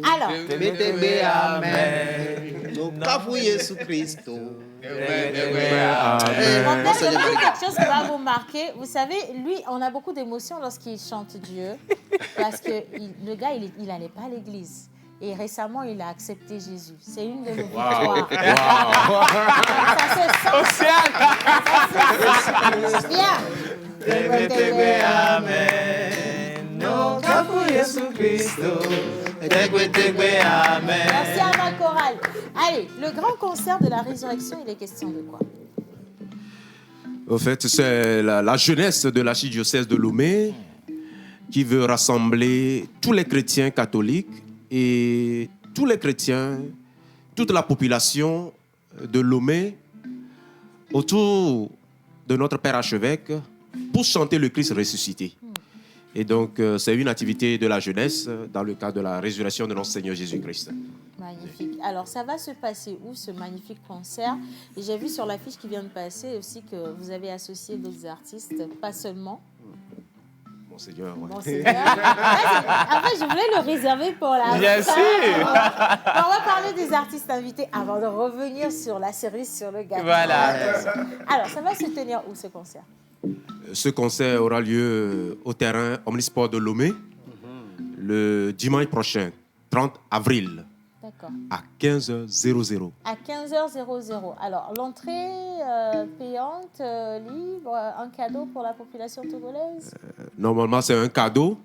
Alors, Amen. No Cafu Yesu Christo. Mon père, je vais dire quelque chose qui va vous marquer. Vous savez, lui, on a beaucoup d'émotions lorsqu'il chante Dieu. Parce que le gars, il n'allait pas à l'église. Et récemment, il a accepté Jésus. C'est une de nos victoires. Ça se sent. Bien. Merci à ma chorale. Allez, le grand concert de la résurrection, il est question de quoi? En fait, c'est la jeunesse de l'archidiocèse de Lomé qui veut rassembler tous les chrétiens catholiques et tous les chrétiens, toute la population de Lomé autour de notre Père archevêque pour chanter le Christ ressuscité. Et donc, c'est une activité de la jeunesse dans le cadre de la résurrection de notre Seigneur Jésus-Christ. Magnifique. Alors, ça va se passer où, ce magnifique concert? Et j'ai vu sur l'affiche qui vient de passer aussi que vous avez associé d'autres artistes, pas seulement. Monseigneur, ouais. Monseigneur. En fait, je voulais le réserver pour la Bien fin. sûr. On va parler des artistes invités avant de revenir sur la cerise sur le gâteau. Voilà. Alors, ça va se tenir où, ce concert? Ce concert aura lieu au terrain Omnisport de Lomé le dimanche prochain, 30 avril, D'accord. à 15h00. À 15h00. Alors, l'entrée payante, libre, un cadeau pour la population togolaise? Normalement, c'est un cadeau,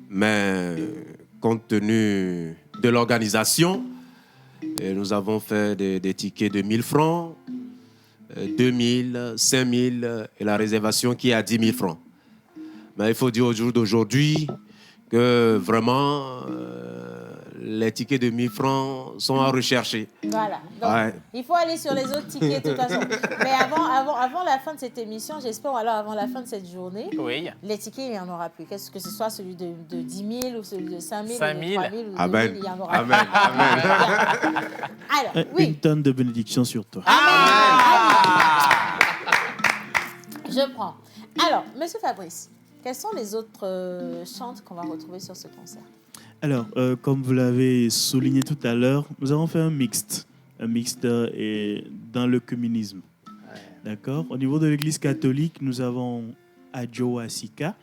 mais compte tenu de l'organisation, nous avons fait des tickets de 1000 francs, 2000, 5000 et la réservation qui est à 10 000 francs. Mais il faut dire au jour d'aujourd'hui que vraiment les tickets de 1000 francs sont à rechercher. Voilà. Donc, il faut aller sur les autres tickets de toute façon. Mais avant la fin de cette émission, j'espère, alors avant la fin de cette journée, les tickets, il n'y en aura plus. Que ce soit celui de 10 000 ou celui de 5 000 ou de 3 000 ou de 2 000, il n'y en aura plus. Amen. Alors, oui. Une tonne de bénédictions sur toi. Je prends. Alors, Monsieur Fabrice, quels sont les autres chantes qu'on va retrouver sur ce concert? Alors, comme vous l'avez souligné tout à l'heure, nous avons fait un mixte dans le communisme. D'accord. Au niveau de l'Église catholique, nous avons Adjo Asika,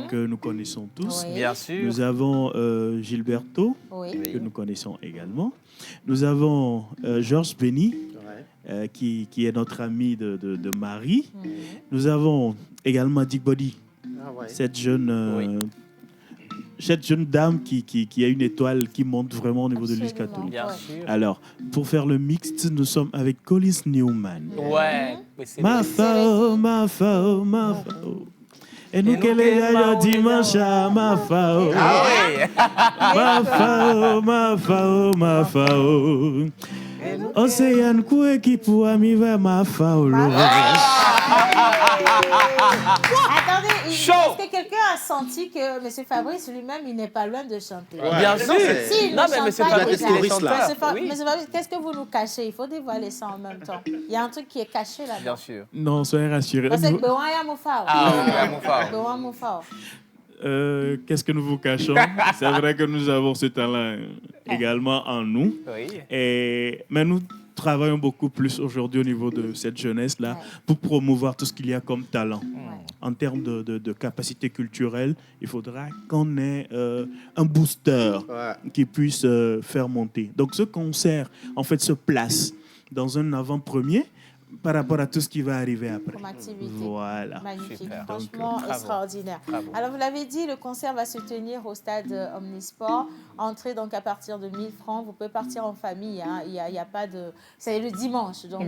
que nous connaissons tous. Oui. Bien sûr. Nous avons Gilberto, que nous connaissons également. Nous avons Georges Benny, qui est notre ami de Marie. Nous avons également Dick Body, cette jeune dame qui a une étoile qui monte vraiment au niveau de l'Église catholique. Bien sûr. Alors, pour faire le mixte, nous sommes avec Collins Newman. Ouais. Ma fao. Et nous qu'elle est là dimanche à ma fao. Ma fao. Océane Koué qui pour ami vers ma fao. Attendez, est-ce que quelqu'un a senti que M. Fabrice lui-même, il n'est pas loin de chanter? Bien sûr. Si, non, mais M. Fabrice, il est chanteur. M. Fabrice, qu'est-ce que vous nous cachez? Il faut dévoiler ça en même temps. Il y a un truc qui est caché là-dedans. Bien sûr. Non, soyez rassurés. C'est que Bewaya Moufao. Bewaya Moufao. Qu'est-ce que nous vous cachons? C'est vrai que nous avons ce talent également en nous. Mais nous travaillons beaucoup plus aujourd'hui au niveau de cette jeunesse-là pour promouvoir tout ce qu'il y a comme talent. En termes de capacité culturelle, il faudra qu'on ait un booster qui puisse faire monter. Donc ce concert, en fait, se place dans un avant-premier par rapport à tout ce qui va arriver après. Comme activité. Voilà. Magnifique. Super. Franchement, Donc, extraordinaire. Bravo. Alors, vous l'avez dit, le concert va se tenir au stade Omnisport. Entrée donc à partir de 1000 francs. Vous pouvez partir en famille. Hein. Il y a pas de... C'est le dimanche. Donc,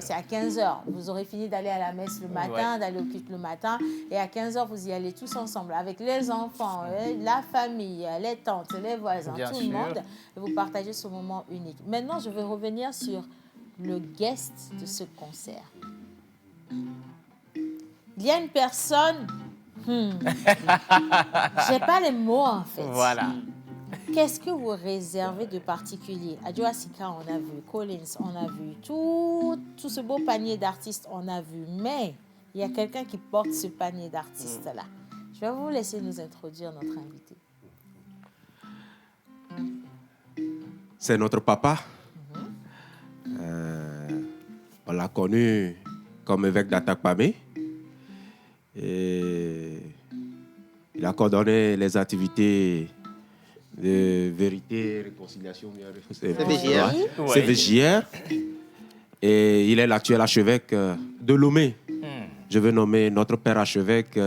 c'est à 15h. Vous aurez fini d'aller à la messe le matin, d'aller au culte le matin. Et à 15h, vous y allez tous ensemble avec les enfants, la famille, les tantes, les voisins, tout le monde. Et vous partagez ce moment unique. Maintenant, je vais revenir sur le guest de ce concert. Il y a une personne... J'ai pas les mots, en fait. Voilà. Qu'est-ce que vous réservez de particulier? Adjo Asika, on a vu. Collins, on a vu. Tout ce beau panier d'artistes, on a vu. Mais il y a quelqu'un qui porte ce panier d'artistes-là. Je vais vous laisser nous introduire notre invité. C'est notre papa, On l'a connu comme évêque d'Atakpamé. Et il a coordonné les activités de vérité, réconciliation, CVJR. Et il est l'actuel archevêque de Lomé. Je veux nommer notre père archevêque,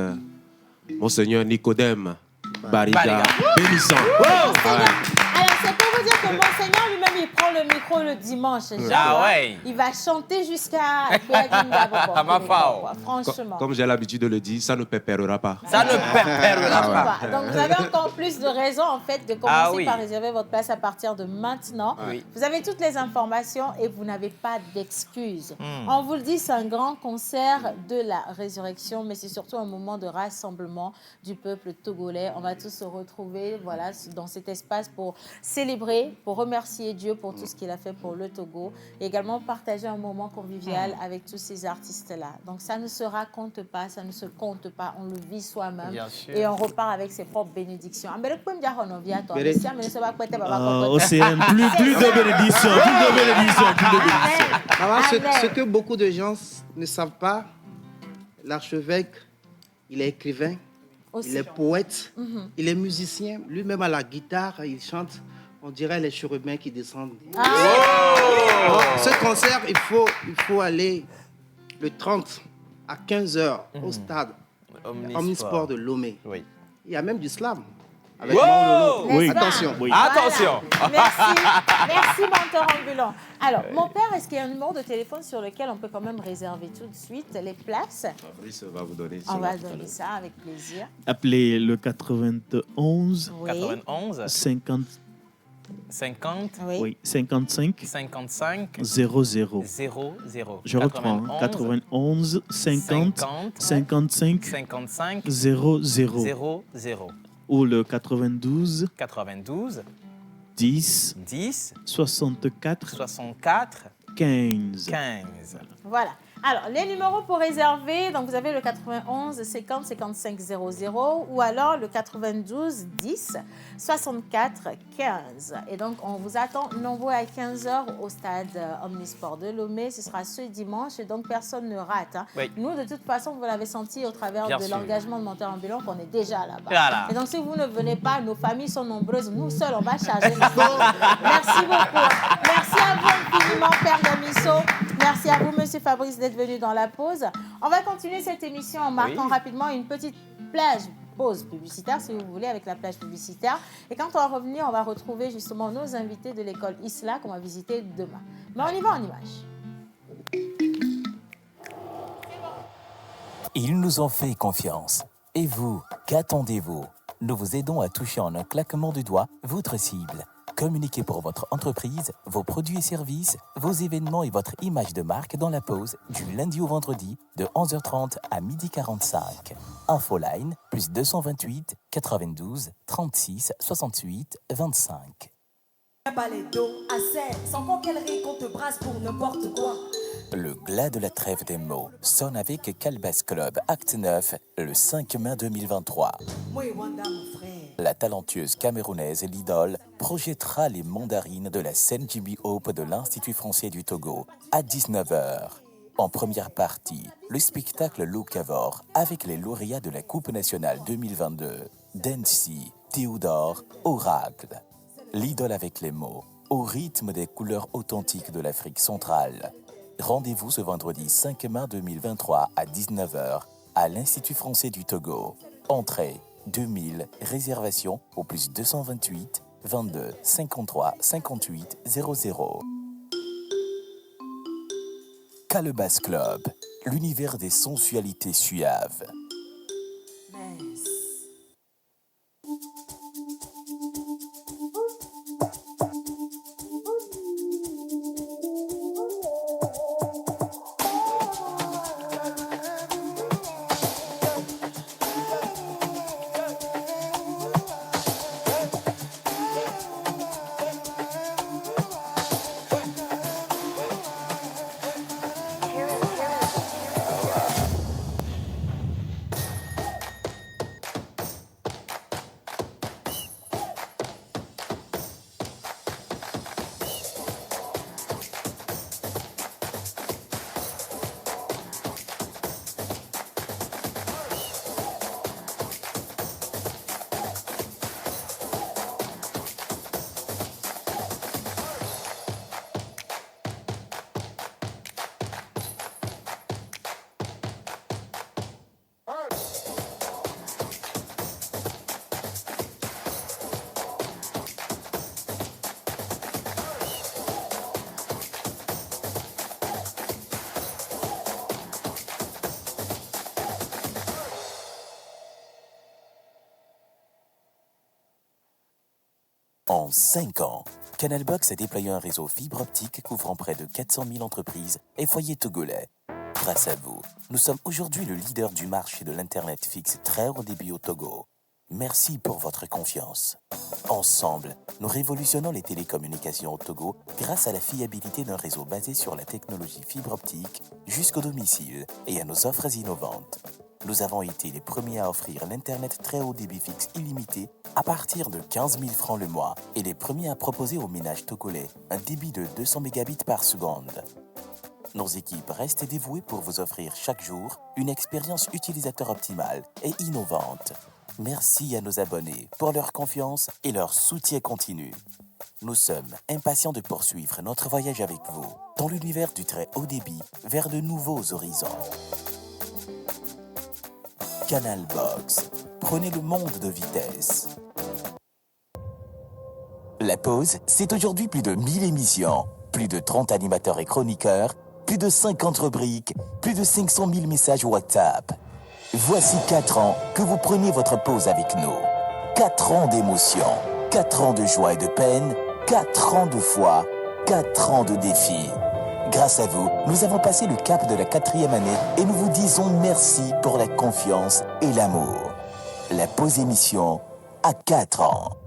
Monseigneur Nicodème Bariga Bénissant. Alors, c'est pour vous dire que Monseigneur lui-même, il prend le micro le dimanche. Il va chanter jusqu'à franchement. Comme j'ai l'habitude de le dire, ça ne pépérera pas. Ça ne pépérera pas. Donc, vous avez encore plus de raisons, en fait, de commencer par réserver votre place à partir de maintenant. Vous avez toutes les informations et vous n'avez pas d'excuses. On vous le dit, c'est un grand concert de la résurrection, mais c'est surtout un moment de rassemblement du peuple togolais. On va tous se retrouver dans cet espace pour célébrer, pour remercier Dieu pour tout ce qu'il a fait pour le Togo et également partager un moment convivial avec tous ces artistes-là. Donc, ça ne se raconte pas, ça ne se compte pas, on le vit soi-même et on repart avec ses propres bénédictions. Océane, plus de bénédictions, Ce que beaucoup de gens ne savent pas, l'archevêque, il est écrivain, il est poète, il est musicien, lui-même à la guitare, il chante. On dirait les chérubins qui descendent. Ce concert, il faut aller le 30 à 15h au stade Omnisport de Lomé. Il y a même du slam. Avec Attention. Attention. Merci, menteur ambulant. Alors, mon père, est-ce qu'il y a un numéro de téléphone sur lequel on peut quand même réserver tout de suite les places? Fabrice va vous donner ça. On va donner ça avec plaisir. Appelez le 91 50 55 00. Je reprends. 91 50 55 00. Ou le 92 10 64 15. Voilà. Alors, les numéros pour réserver, donc vous avez le 91 50 55 00 ou alors le 92 10 64 15. Et donc, on vous attend nombreux à 15h au stade Omnisport de Lomé. Ce sera ce dimanche et donc personne ne rate. Nous, de toute façon, vous l'avez senti au travers de l'engagement de Menteur Ambulant qu'on est déjà là-bas. Et donc, si vous ne venez pas, nos familles sont nombreuses. Nous seuls, on va charger le fond. Merci beaucoup. Merci à vous infiniment, Père Damiso. Merci à vous, Monsieur Fabrice, d'être venu dans la pause. On va continuer cette émission en marquant rapidement une petite pause publicitaire, si vous voulez, avec la plage publicitaire. Et quand on va revenir, on va retrouver justement nos invités de l'école ISLA qu'on va visiter demain. Mais on y va en images. Ils nous ont fait confiance. Et vous, qu'attendez-vous? Nous vous aidons à toucher en un claquement de doigts votre cible. Communiquez pour votre entreprise, vos produits et services, vos événements et votre image de marque dans la pause du lundi au vendredi de 11h30 à 12h45. Infoline plus 228 92 36 68 25. Sans qu'on qu'elle rit, qu'on te brasse pour n'importe quoi. Le glas de la trêve des mots sonne avec Calbas Club Acte 9 le 5 mai 2023. La talentueuse camerounaise Lidol projettera les mandarines de la scène Jimmy Hope de l'Institut français du Togo à 19h. En première partie, le spectacle Locavor avec les lauréats de la Coupe nationale 2022, Dancy, Théodore, Oracle. L'idole avec les mots, au rythme des couleurs authentiques de l'Afrique centrale. Rendez-vous ce vendredi 5 mai 2023 à 19h à l'Institut français du Togo. Entrée 2000, réservation au plus 228 22 53 58 00. Calebas Club, l'univers des sensualités suaves. En 5 ans, Canal Box a déployé un réseau fibre optique couvrant près de 400 000 entreprises et foyers togolais. Grâce à vous, nous sommes aujourd'hui le leader du marché de l'Internet fixe très haut débit au Togo. Merci pour votre confiance. Ensemble, nous révolutionnons les télécommunications au Togo grâce à la fiabilité d'un réseau basé sur la technologie fibre optique jusqu'au domicile et à nos offres innovantes. Nous avons été les premiers à offrir l'Internet très haut débit fixe illimité à partir de 15 000 francs le mois et les premiers à proposer aux ménages togolais un débit de 200 mégabits par seconde. Nos équipes restent dévouées pour vous offrir chaque jour une expérience utilisateur optimale et innovante. Merci à nos abonnés pour leur confiance et leur soutien continu. Nous sommes impatients de poursuivre notre voyage avec vous dans l'univers du très haut débit vers de nouveaux horizons. Canal Box, prenez le monde de vitesse. La pause, c'est aujourd'hui plus de 1000 émissions, plus de 30 animateurs et chroniqueurs, plus de 50 rubriques, plus de 500 000 messages WhatsApp. Voici 4 ans que vous preniez votre pause avec nous. 4 ans d'émotion, 4 ans de joie et de peine, 4 ans de foi, 4 ans de défis. Grâce à vous, nous avons passé le cap de la 4e année et nous vous disons merci pour la confiance et l'amour. La pause émission à 4 ans.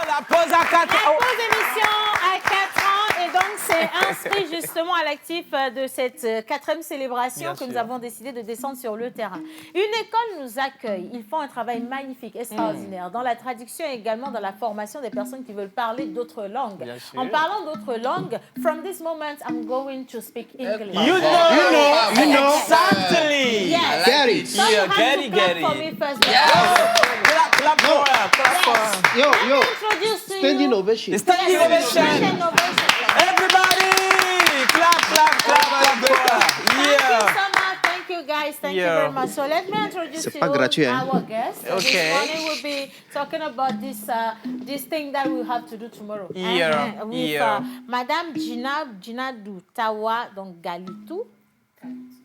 La pause à 4 ans. La pause émission à 4 ans. Et donc, c'est inscrit justement à l'actif de cette 4e célébration Bien que sûr. nous avons décidé de descendre sur le terrain. Une école nous accueille. Ils font un travail magnifique, extraordinaire, dans la traduction et également dans la formation des personnes qui veulent parler d'autres langues. Bien sûr. En parlant d'autres langues, from this moment, I'm going to speak English. You know. Exactly. Yes. Get it. So you Yeah, have get to it, clap get for it. me first. Clap for her, clap for her. Yo, yo, Introduce to standing you. ovation. Standing ovation. Standing ovation. Everybody, clap for her. Thank you Yeah. so much. Thank you, guys. Thank you Yeah. very much. So let me introduce C'est to pas you gratuit, hein? our guest. Okay. This morning we'll be talking about this thing that we have to do tomorrow. Yeah. With Yeah. Madame Gina Doutawa, donc Galitou.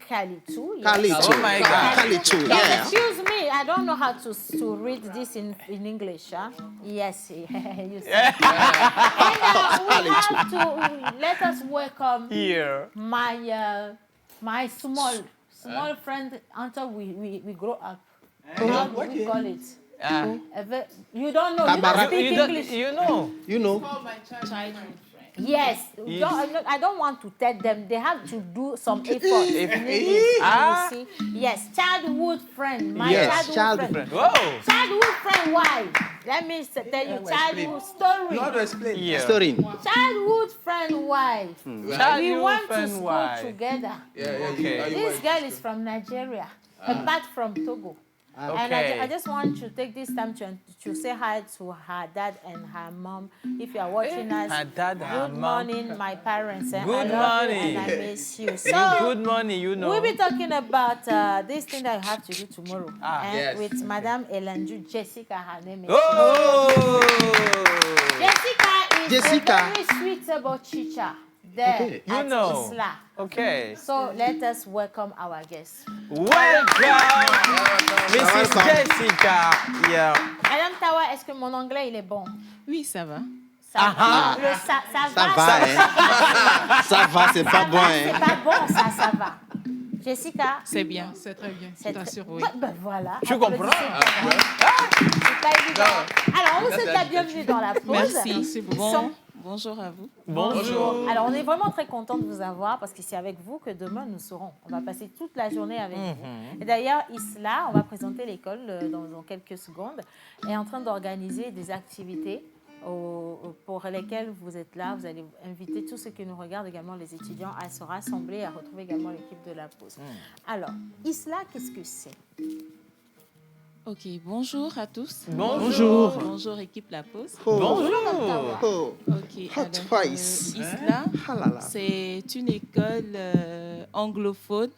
Kalitu. Yes. Kalitu. Oh my God. Kalitu, Yes, yeah. excuse me, I don't know how to read this in English. Huh? Yes, you see. And we have to let us welcome Here. my small friend until we grow up. How do we call it? You don't know. You don't speak English. You know. You know. Yes. I don't want to tell them. They have to do some effort. in English, Ah. you see. Yes, childhood friend. My Yes, childhood friend. Whoa. Childhood friend, why? Let me tell you childhood story. Yeah. Story. Childhood friend, why? We Childhood went to friend, school why? together. Okay. This girl is from Nigeria, apart from Togo. And Okay. I just want to take this time to say hi to her dad and her mom. If you are watching us, Her dad, her good mom. morning, my parents. I Good love you morning. and I miss you. So, Good morning, you know. we'll be talking about this thing that you have to do tomorrow. Yes. With Madame Elanju Jessica, her name is. Oh! Jessica is a very sweet about teacher there You at know. Isla. Okay. So let us welcome our guest. Welcome, Mrs. Jessica. Yeah. Madame Tawa, est-ce que mon anglais il est bon? Oui, ça va. Ça va. Ça va, hein. Ça va, c'est pas bon, C'est hein. pas bon, ça va. Jessica. C'est bien, c'est très bien. Je t'assure, oui. Ben voilà. Tu comprends? C'est pas évident. Alors, on vous souhaite la bienvenue dans la pause. Merci. Bonjour à vous. Bonjour. Alors, on est vraiment très content de vous avoir parce que c'est avec vous que demain nous serons. On va passer toute la journée avec vous. Et d'ailleurs, Isla, on va présenter l'école dans quelques secondes, est en train d'organiser des activités pour lesquelles vous êtes là. Vous allez inviter tous ceux qui nous regardent, également les étudiants, à se rassembler et à retrouver également l'équipe de la pause. Alors, Isla, qu'est-ce que c'est? Ok, bonjour à tous. Bonjour. Bonjour équipe La Pause. Bonjour. Oh. Ok, Hot alors, face. Isla, Ah là là. c'est une école anglophone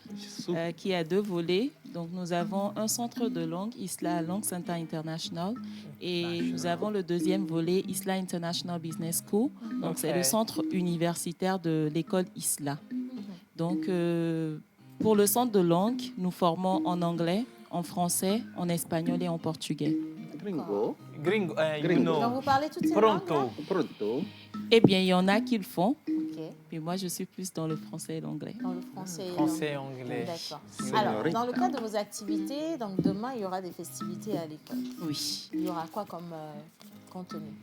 qui a 2 volets. Donc, nous avons un centre de langue, Isla Langue Center International, et nous avons le 2e volet, Isla International Business School. Donc, c'est le centre universitaire de l'école Isla. Donc, pour le centre de langue, nous formons en anglais, en français, en espagnol et en portugais. Gringo. Gringo. Donc, vous parlez toutes ces langues, là? Pronto. Eh bien, il y en a qui le font. Ok. Puis moi, je suis plus dans le français et l'anglais. Dans le français et anglais. D'accord. Alors, dans le cadre de vos activités, donc demain, il y aura des festivités à l'école. Oui. Il y aura quoi comme contenu?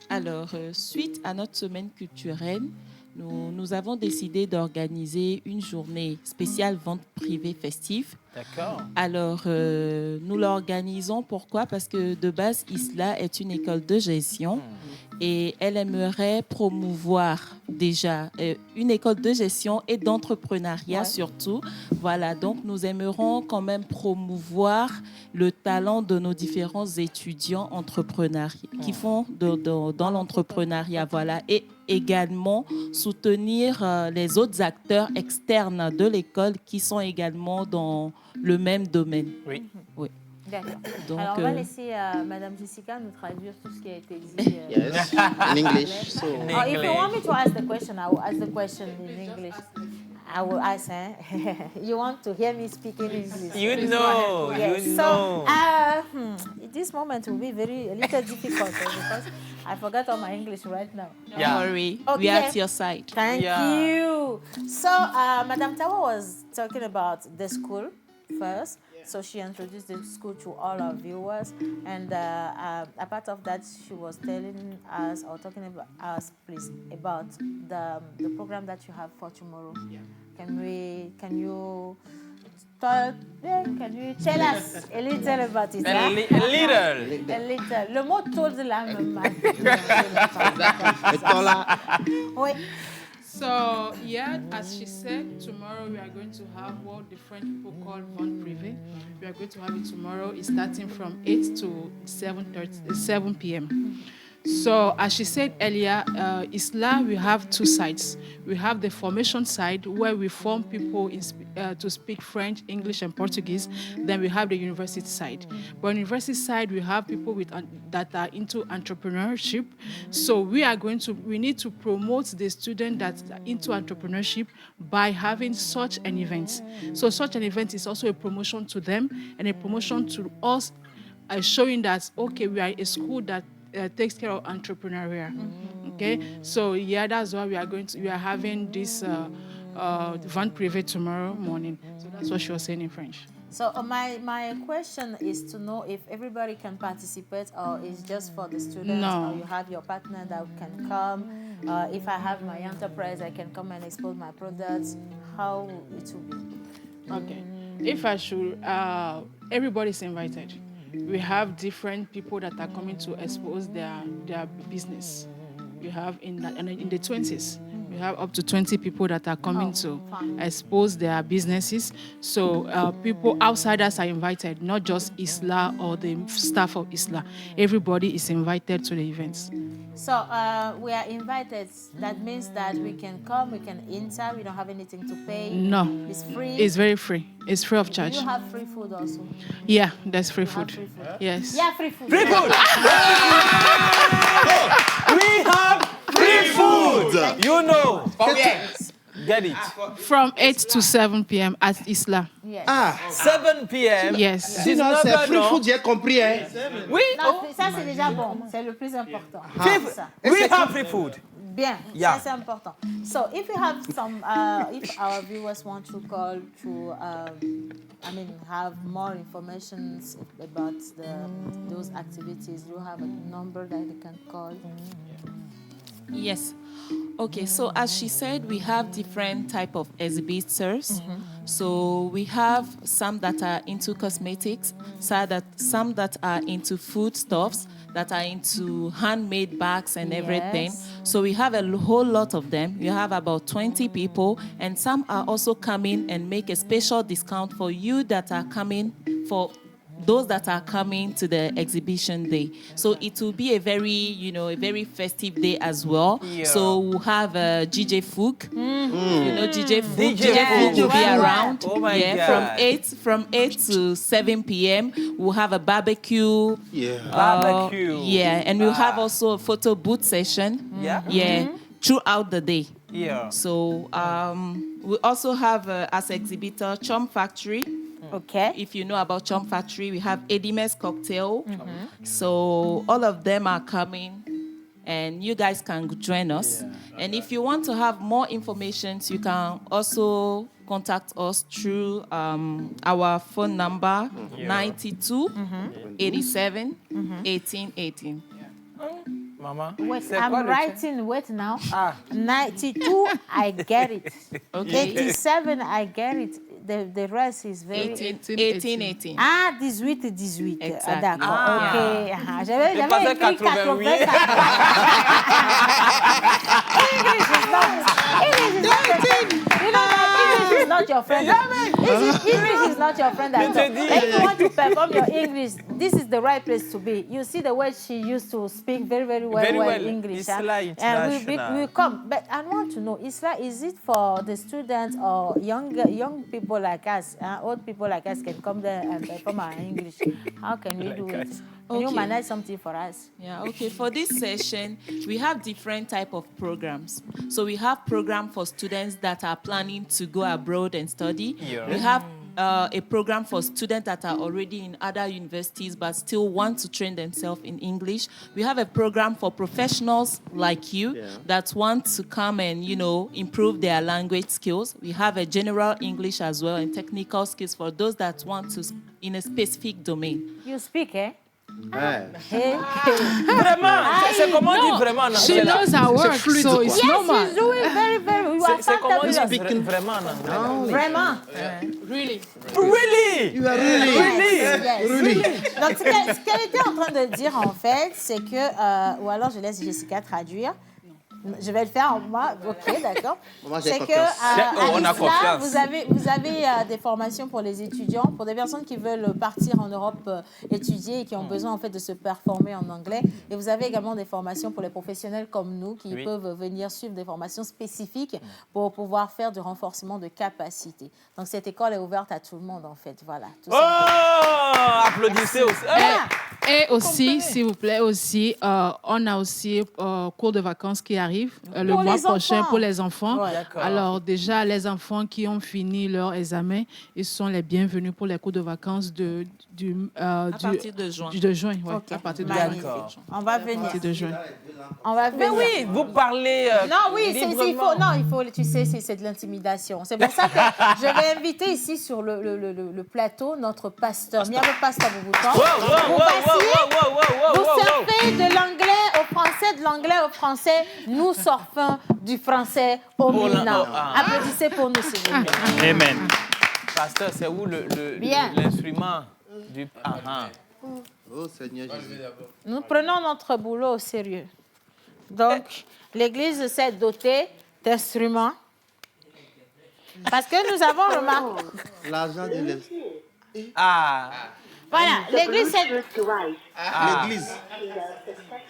Alors, suite à notre semaine culturelle, nous avons décidé d'organiser une journée spéciale vente privée festive. D'accord. Alors, nous l'organisons. Pourquoi? Parce que de base, ISLA est une école de gestion et elle aimerait promouvoir déjà une école de gestion et d'entrepreneuriat surtout. Voilà, donc nous aimerons quand même promouvoir le talent de nos différents étudiants entrepreneurs qui font dans l'entrepreneuriat. Voilà, et également soutenir les autres acteurs externes de l'école qui sont également dans le même domaine. Oui. Oui. D'accord. Donc, alors, on va laisser Madame Jessica nous traduire tout ce qui a été dit. Yes, in English. So. If you want me to ask the question, I will ask the question in English. I will ask, you want to hear me speak in English? You know, yes. you so, know. This moment will be a little difficult because I forgot all my English right now. Don't worry, we are at your side. Thank you. So, Madame Tawa was talking about the school first. So she introduced the school to all our viewers, and a part of that, she was telling us or talking about us, please, about the program that you have for tomorrow. Yeah. Can you tell us a little about it? A little. Le mot told la même. Oui. So, yeah, as she said, tomorrow we are going to have what different people call vente privée. We are going to have it tomorrow. It's starting from 8 to 7 p.m. So, as she said earlier, ISLA, we have two sides. We have the formation side, where we form people to speak French, English, and Portuguese. Then we have the university side. But on the university side, we have people that are into entrepreneurship. So we need to promote the student that's into entrepreneurship by having such an event. So such an event is also a promotion to them and a promotion to us, showing that, okay, we are a school that takes care of entrepreneurial. Okay, so yeah, that's why we are having this vente privée tomorrow morning. So that's what she was saying in French. So my question is to know if everybody can participate or it's just for the students. No. Or you have your partner that can come. If I have my enterprise, I can come and expose my products. How it will be? Okay. If I should, everybody's invited. We have different people that are coming to expose their business. We have in the 20s. We have up to 20 people that are coming to expose their businesses. So people, outsiders are invited, not just ISLA or the staff of ISLA. Everybody is invited to the events. So we are invited. That means that we can come, we can enter, we don't have anything to pay. No. It's free. It's very free. It's free of charge. Do you have free food also? Yeah, there's free food. Free food. Yes. Yeah, free food. Free food! We have free food! You know. Get it. From 8 to 7 p.m. at ISLA. Yes. 7 p.m. Yes. Sinon, c'est free food, j'ai compris. Hein? Oui. Non, ça c'est déjà bon. C'est le plus important. Ça. We have free food. Bien, Yeah. ça c'est important. So if you have some, if our viewers want to call to, have more information about those activities, you have a number that they can call. Yes. Okay, so as she said, we have different type of exhibitors. So we have some that are into cosmetics, some that are into foodstuffs, that are into handmade bags and everything. Yes. So we have a whole lot of them. We have about 20 people, and some are also coming and make a special discount for you that are coming, for those that are coming to the exhibition day. So it will be a very festive day as well. Yeah. So we'll have GJ Fook. You know GJ Fook. DJ Fook will be around. Oh my God. From 8 to 7 p.m. We'll have a barbecue. Barbecue. Yeah, and we'll have also a photo booth session. Yeah. Yeah, throughout the day. Yeah. So we also have as exhibitor Chum Factory. Okay. If you know about Chum Factory, we have Edimes Cocktail. So all of them are coming, and you guys can join us. And if you want to have more information, you can also contact us through our phone number, 92 87 18 18. Mama. Wait, I'm writing. Wait now. 92, I get it. Okay. 87, I get it. The rest is very... 18. Ah, 18. Exactly. D'accord. OK. J'avais pas écrit 88. English is not your friend. English is not your friend at all. If you want to perform your English, this is the right place to be. You see the way she used to speak very well English. Isla International. And we come. But I want to know, Isla, is it for the students or young people like us? Old people like us can come there and perform our English. How can we do it? Can you manage something for us? Yeah, okay. For this session, we have different type of programs. So we have program for students that are planning to go abroad and study. Yeah. We have a program for students that are already in other universities but still want to train themselves in English. We have a program for professionals like you that want to come and, improve their language skills. We have a general English as well and technical skills for those that want to in a specific domain. You speak, eh? Vraiment, c'est comment on dit vraiment en She anglais? knows her work, so it's normal. Yes, she's doing very, very. You are C'est comment on dit fabulous. vraiment en anglais? Vraiment. Really? Really? You are really. Yes. Donc, ce qu'elle était en train de dire, en fait, c'est que... ou alors, je laisse Jessica traduire. Je vais le faire en moi. OK, d'accord. C'est que on a confiance. vous avez des formations pour les étudiants, pour des personnes qui veulent partir en Europe étudier et qui ont besoin en fait de se performer en anglais. Et vous avez également des formations pour les professionnels comme nous qui peuvent venir suivre des formations spécifiques pour pouvoir faire du renforcement de capacité. Donc cette école est ouverte à tout le monde en fait. Voilà. Tout Applaudissez aussi. Et aussi, s'il vous plaît, aussi, on a aussi cours de vacances qui arrive le mois prochain pour les enfants. Ouais, alors déjà, les enfants qui ont fini leur examen, ils sont les bienvenus pour les cours de vacances à partir de juin. De juin, ouais, OK. à partir de Magnifique. juin. On va venir. À partir de juin. On va venir. Mais oui, vous parlez non, oui, librement. il faut, tu sais, c'est de l'intimidation. C'est pour ça que je vais inviter ici sur le plateau notre pasteur. Miabe Pasteur Bouboutan. Vous surfez de l'anglais au français, de l'anglais au français. Nous surfons du français au Mina. Applaudissez pour nous, s'il vous plaît. Amen. Pasteur, c'est où l'instrument du... Oh Seigneur Jésus. Nous prenons notre boulot au sérieux. Donc, l'Église s'est dotée d'instruments. Parce que nous avons remarqué... L'argent de l'Église. Voilà, l'Église s'est... L'Église.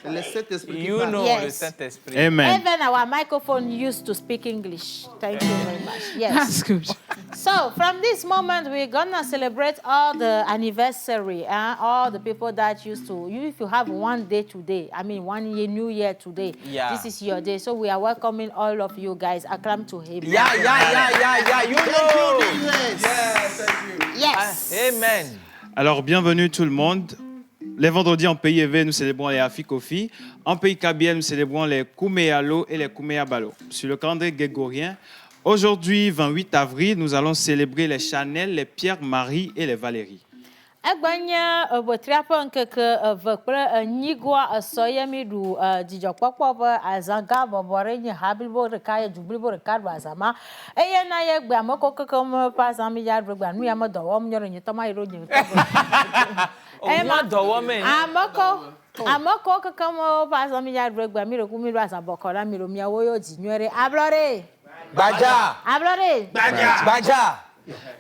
C'est le Saint-Esprit qui parle. Le Saint-Esprit. Amen. Even our microphone used to speak English. Thank you very much. Yes. That's good. So from this moment, we're gonna celebrate all the anniversary and all the people that used to. If you have one day today, I mean 1 year, New Year today, this is your day. So we are welcoming all of you guys. Acclaim to him. Yeah. You know. Yes. Amen. Alors, bienvenue tout le monde. Les vendredis en pays éveillé, nous célébrons les Afikofi. En pays Kabylie, nous célébrons les Koumeyalo et les Koumeyabalo. Sur le calendrier grégorien, aujourd'hui, 28 avril, nous allons célébrer les Chanel, les Pierre-Marie et les Valérie. Egbanye botriapo nkeke eve kple nyigua esoye mi ɖu dzidzɔkpɔkpɔ ƒe azãgã bɔbɔ ɖe nye hablibo ɖeka ye dzublibo ɖeka ɖu azãma eye na ye gbe ame ko keke me ƒe azã mi ya ɖu gbe nu ya me dɔ wɔm nyɔ ɖe nye tɔma yi ɖo nye ame ko keke me ƒe azã mi ya ɖu gbe mi ɖeku mi ɖu azã bɔkɔ ɖa mi ɖo miawo yo dzi nyuie ɖe ablɔ ɖe ablɔ ɖe Badja.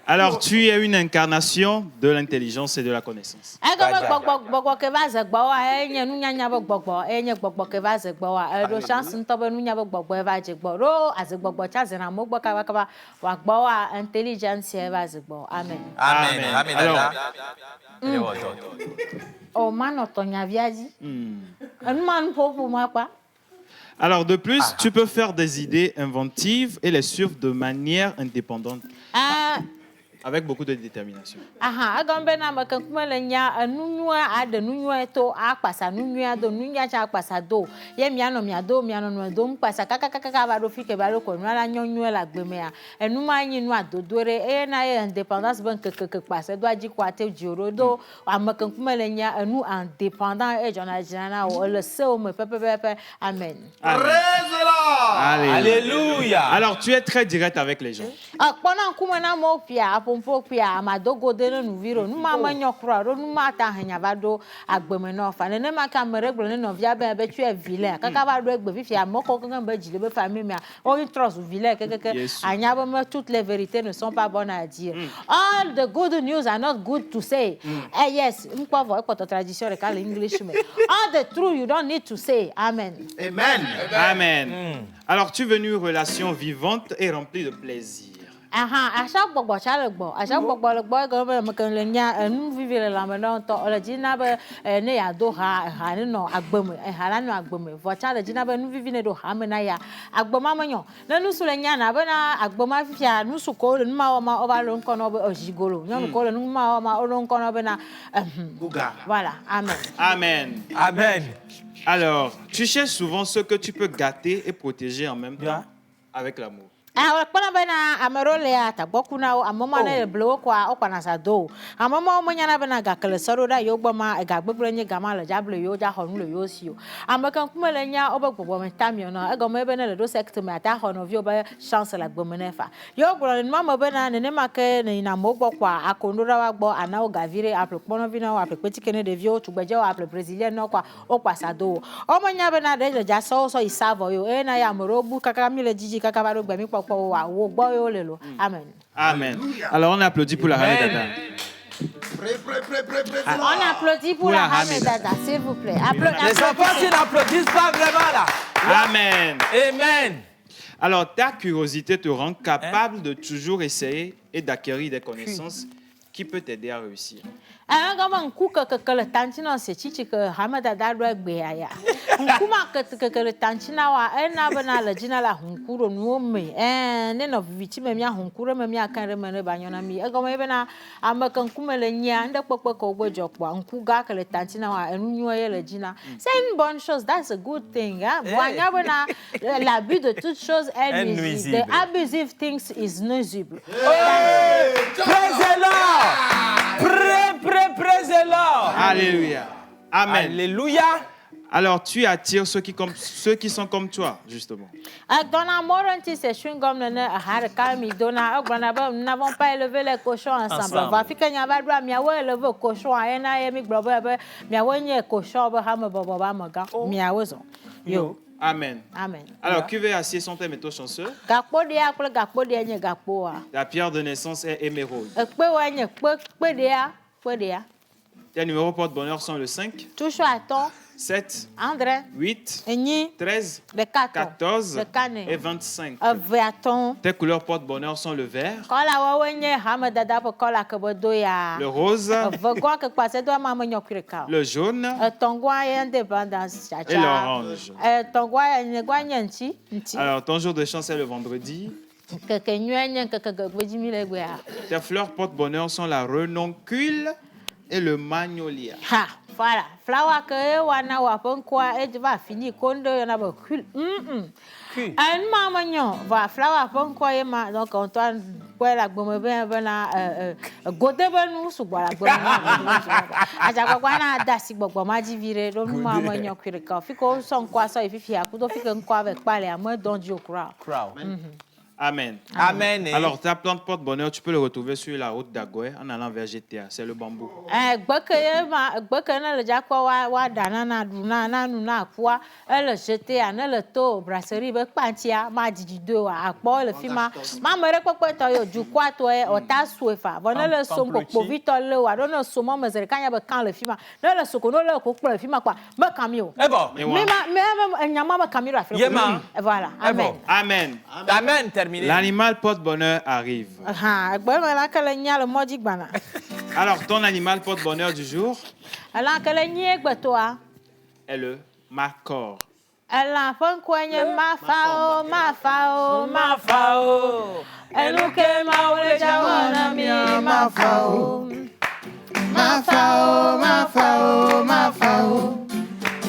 Alors, tu es une incarnation de l'intelligence et de la connaissance. Gbɔgbɔ ke va ze gbɔwa enye nunyanya be gbɔgbɔ enye gbɔgbɔ ke va ze gbɔwa eɖo chance ŋutɔ be nunya be gbɔgbɔ va dze gbɔ ɖo aze gbɔgbɔ tsa zena mo gbɔ kaba wa gbɔwa intelligence va ze gbɔ amen. O manɔ tɔnya via dzi enu manu ƒoƒo ma kpa. Alors, de plus, tu peux faire des idées inventives et les suivre de manière indépendante. avec beaucoup de détermination. Aha, agambe na makankume le nya nunua ade nunua to akpasa nunua do nunya cha akpasa do ye miano miado no do mpasa kaka ba do fike ba lo ko nwa nyonyo la gbemea enuma anyi nu adodore e na ye indépendance ban keke pasa do aji kwate joro do amakankume le nya enu indépendant e jona jana o le se o me pepe amen. Alléluia. Alors tu es très direct avec les gens. Akpona kuma na mo pia apompo pia amadogo de no viro nu mama nyokro ro nu mata hanya ba do agbeme no fa ne ma ka meregbo ne no via be tu e vilain kaka ba do egbe fifi amoko kan ba jile be famille me o trust vilain keke anya ba me toutes les vérités ne sont pas bonnes à dire. All the good news are not good to say. Yes, mko vo ko tradition re ka English me. All the truth you don't need to say. Amen. Amen. Amen. Alors tu es venu une relation vivante et remplie de plaisir. Aha, acha gbogbo cha le gbo le gbo go be me kan le nya nu vivre la me don to le jina be ne ya do ha ne no agbeme ha la no agbeme vo cha le jina be nu vivi ne do ha me na ya agboma manyo na nu su le nya na be na agboma fifia nu su ko le nu ma o ma o ba lo nko no be ojigolo nyon ko le nu ma o ma o lo nko no be na guga. Voilà, amen. Amen. Amen. Alors, tu cherches souvent ce que tu peux gâter et protéger en même temps avec l'amour. Kpana bena amerole ata bokuna amama na eblo kwa okwana sado amama omunya na bena gakele soro da yogboma gagbegbre nye gama le jable yo ja honu le yo sio amakan kumele nya obegbobo metamio no egome bena le do sector me ata hono vi oba chance la gbomenefa yo gboro ni mama bena ne make ne na mogbo kwa akondora wa gbo ana ogavire apple kpono vi na apple petikene de vio tugbeje wa apple brazilian no kwa okwa sado omunya bena de ja so isavo yo na ya morobu kaka mi le jiji kaka baro gbemi Amen. Amen. Alors on applaudit pour la Hamedada. On applaudit pour la Hamedada, s'il vous plaît. Les enfants qui n'applaudissent pas vraiment là. Amen. Amen. Alors ta curiosité te rend capable de toujours essayer et d'acquérir des connaissances qui peut t'aider à réussir. Comme le tantino se chichi que Hamedada doit béaya. Kuma que le tantina wa ena bana la jina la hunkuro nuome ne no viti me mia hunkuro me mia kan remene banyona mi e gomo bena amakan kuma le nya nda popo ko gbojo po nkuga que le tantina wa enunyo ye le jina. C'est une bonne chose, that's a good thing, hein. Boanya bena l'abus de toute chose est nuisible. The abusive things is nuisible. Praise-le! Alléluia. Amen. Alléluia. Alors tu attires ceux qui sont comme toi, justement. Donna Moranti, c'est chewing-gum, nous n'avons pas élevé les cochons ensemble. Va fiquer n'y a pas droit, miawe élevé le cochon, ena yemi globe, miawe nye cochon, bahame boboba maga, miawezo. Yo. Amen. Amen. Alors, qui veut assis son thème métaux chanceux? La pierre de naissance est émeraude. Tes numéros porte-bonheur sont le 5, 7, 8, 13, 14 et 25. Tes couleurs porte-bonheur sont le vert, le rose, le jaune et l'orange. Alors, ton jour de chance est le vendredi. Tes fleurs porte-bonheur sont la renoncule et le magnolia. Voilà, flower que wana wapon kwa et va finir kondo yana ba kul. Un maman va flower pon kwa yema donc Antoine kwa la gbomo ben na gote ben nu su gba la gbomo. Aja kwa na dasi gbogbo ma ji vire do maman nyo kwire ka fi ko son kwa so ififi akudo fi ko kwa avec pale amo don di okra. Amen. Amen. Alors, ta plante porte-bonheur, tu peux le retrouver sur la route d'Agoué en allant vers GTA. C'est le bambou. Voilà. Amen. Amen. Amen. L'animal porte-bonheur arrive. Alors, ton animal porte-bonheur du jour est le marcor. L'enfant kwenye mafao, mafao, mafao. Eluke maule jawana mi mafao. Mafao, mafao, mafao.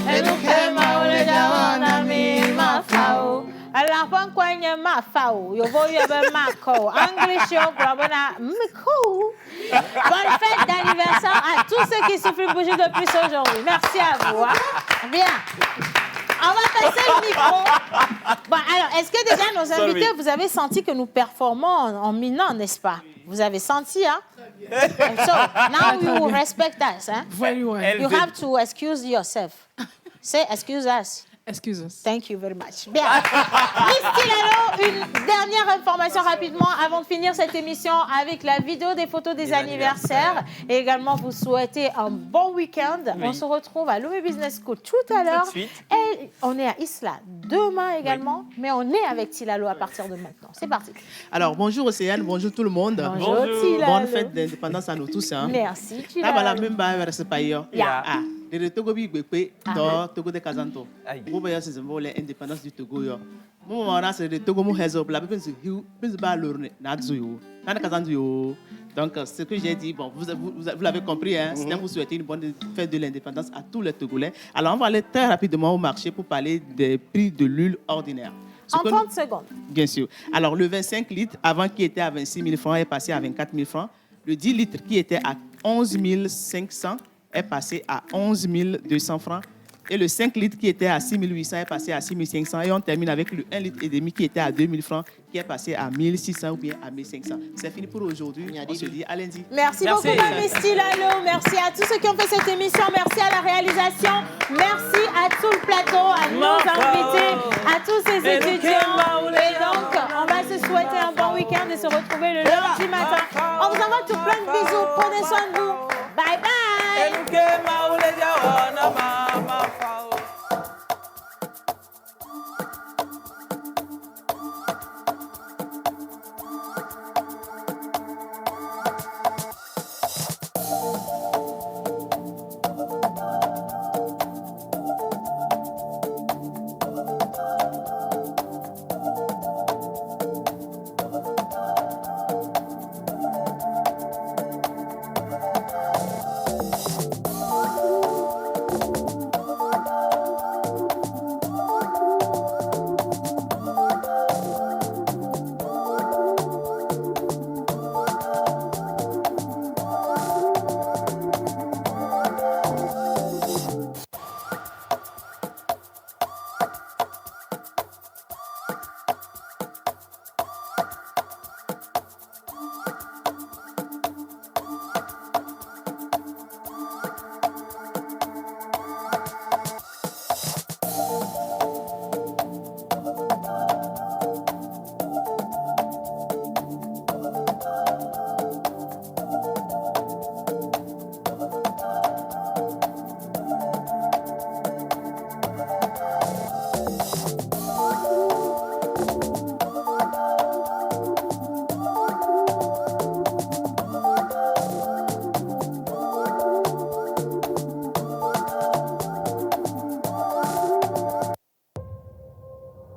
Eluke maule jawana mi mafao. L'enfant kwenye mafao. Yo voy a ver mako. English yo grabona miko. Bonne fête d'anniversaire à tous ceux qui souffrent bouger de plus aujourd'hui. Merci à vous. Hein? Bien. On va passer le micro. Bon, alors, est-ce que déjà nos invités, vous avez senti que nous performons en minant, n'est-ce pas? Vous avez senti, hein? So, now you respect us, hein? Very well. You have to excuse yourself. Say, excuse us. Excuse us. Thank you very much. Bien. Miss Tilalo, une dernière information rapidement avant de finir cette émission avec la vidéo des photos des anniversaires. Et également, vous souhaitez un bon week-end. Oui. On se retrouve à Lomé Business School tout à l'heure. Et on est à Isla demain également. Oui. Mais on est avec Tilalo à partir de maintenant. C'est parti. Alors, bonjour Océane, bonjour tout le monde. Bonjour Tilalo. Bonne fête d'indépendance à nous tous. Hein. Merci Tilalo. De Togo bi gbekpe to Togo de Kazanto. Mo ba se zembo le indépendance du Togo yo. Mo wana se de Togo mo hezo la pe se ba lorne na zuyo. Na Kazanto yo. Donc ce que j'ai dit, bon, vous l'avez compris, hein, c'est vous souhaiter une bonne fête de l'indépendance à tous les Togolais. Alors on va aller très rapidement au marché pour parler des prix de l'huile ordinaire. En 30 secondes. Bien sûr. Alors le 25 litres, avant qui était à 26 000 francs, est passé à 24 000 francs. Le 10 litres qui était à 11 500 est passé à 11 200 francs. Et le 5 litres qui était à 6 800 est passé à 6 500. Et on termine avec le 1,5 litre qui était à 2 000 francs, qui est passé à 1 600 ou bien à 1 500. C'est fini pour aujourd'hui. On se dit à lundi. Merci beaucoup, Miss Tilalo. Merci à tous ceux qui ont fait cette émission. Merci à la réalisation. Merci à tout le plateau, à nos invités, à tous ces étudiants. Et donc, on va se souhaiter un bon week-end et se retrouver le lundi matin. On vous envoie tout plein de bisous. Prenez soin de vous. Bye bye.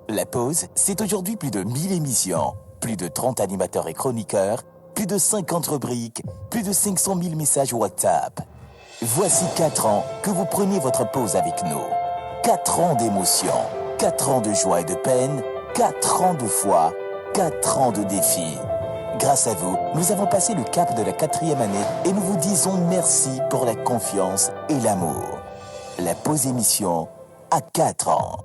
La pause, c'est aujourd'hui plus de 1000 émissions, plus de 30 animateurs et chroniqueurs, plus de 50 rubriques, plus de 500 000 messages WhatsApp. Voici 4 ans que vous prenez votre pause avec nous. 4 ans d'émotion, 4 ans de joie et de peine, 4 ans de foi, 4 ans de défis. Grâce à vous, nous avons passé le cap de la 4e année et nous vous disons merci pour la confiance et l'amour. La pause émission à 4 ans.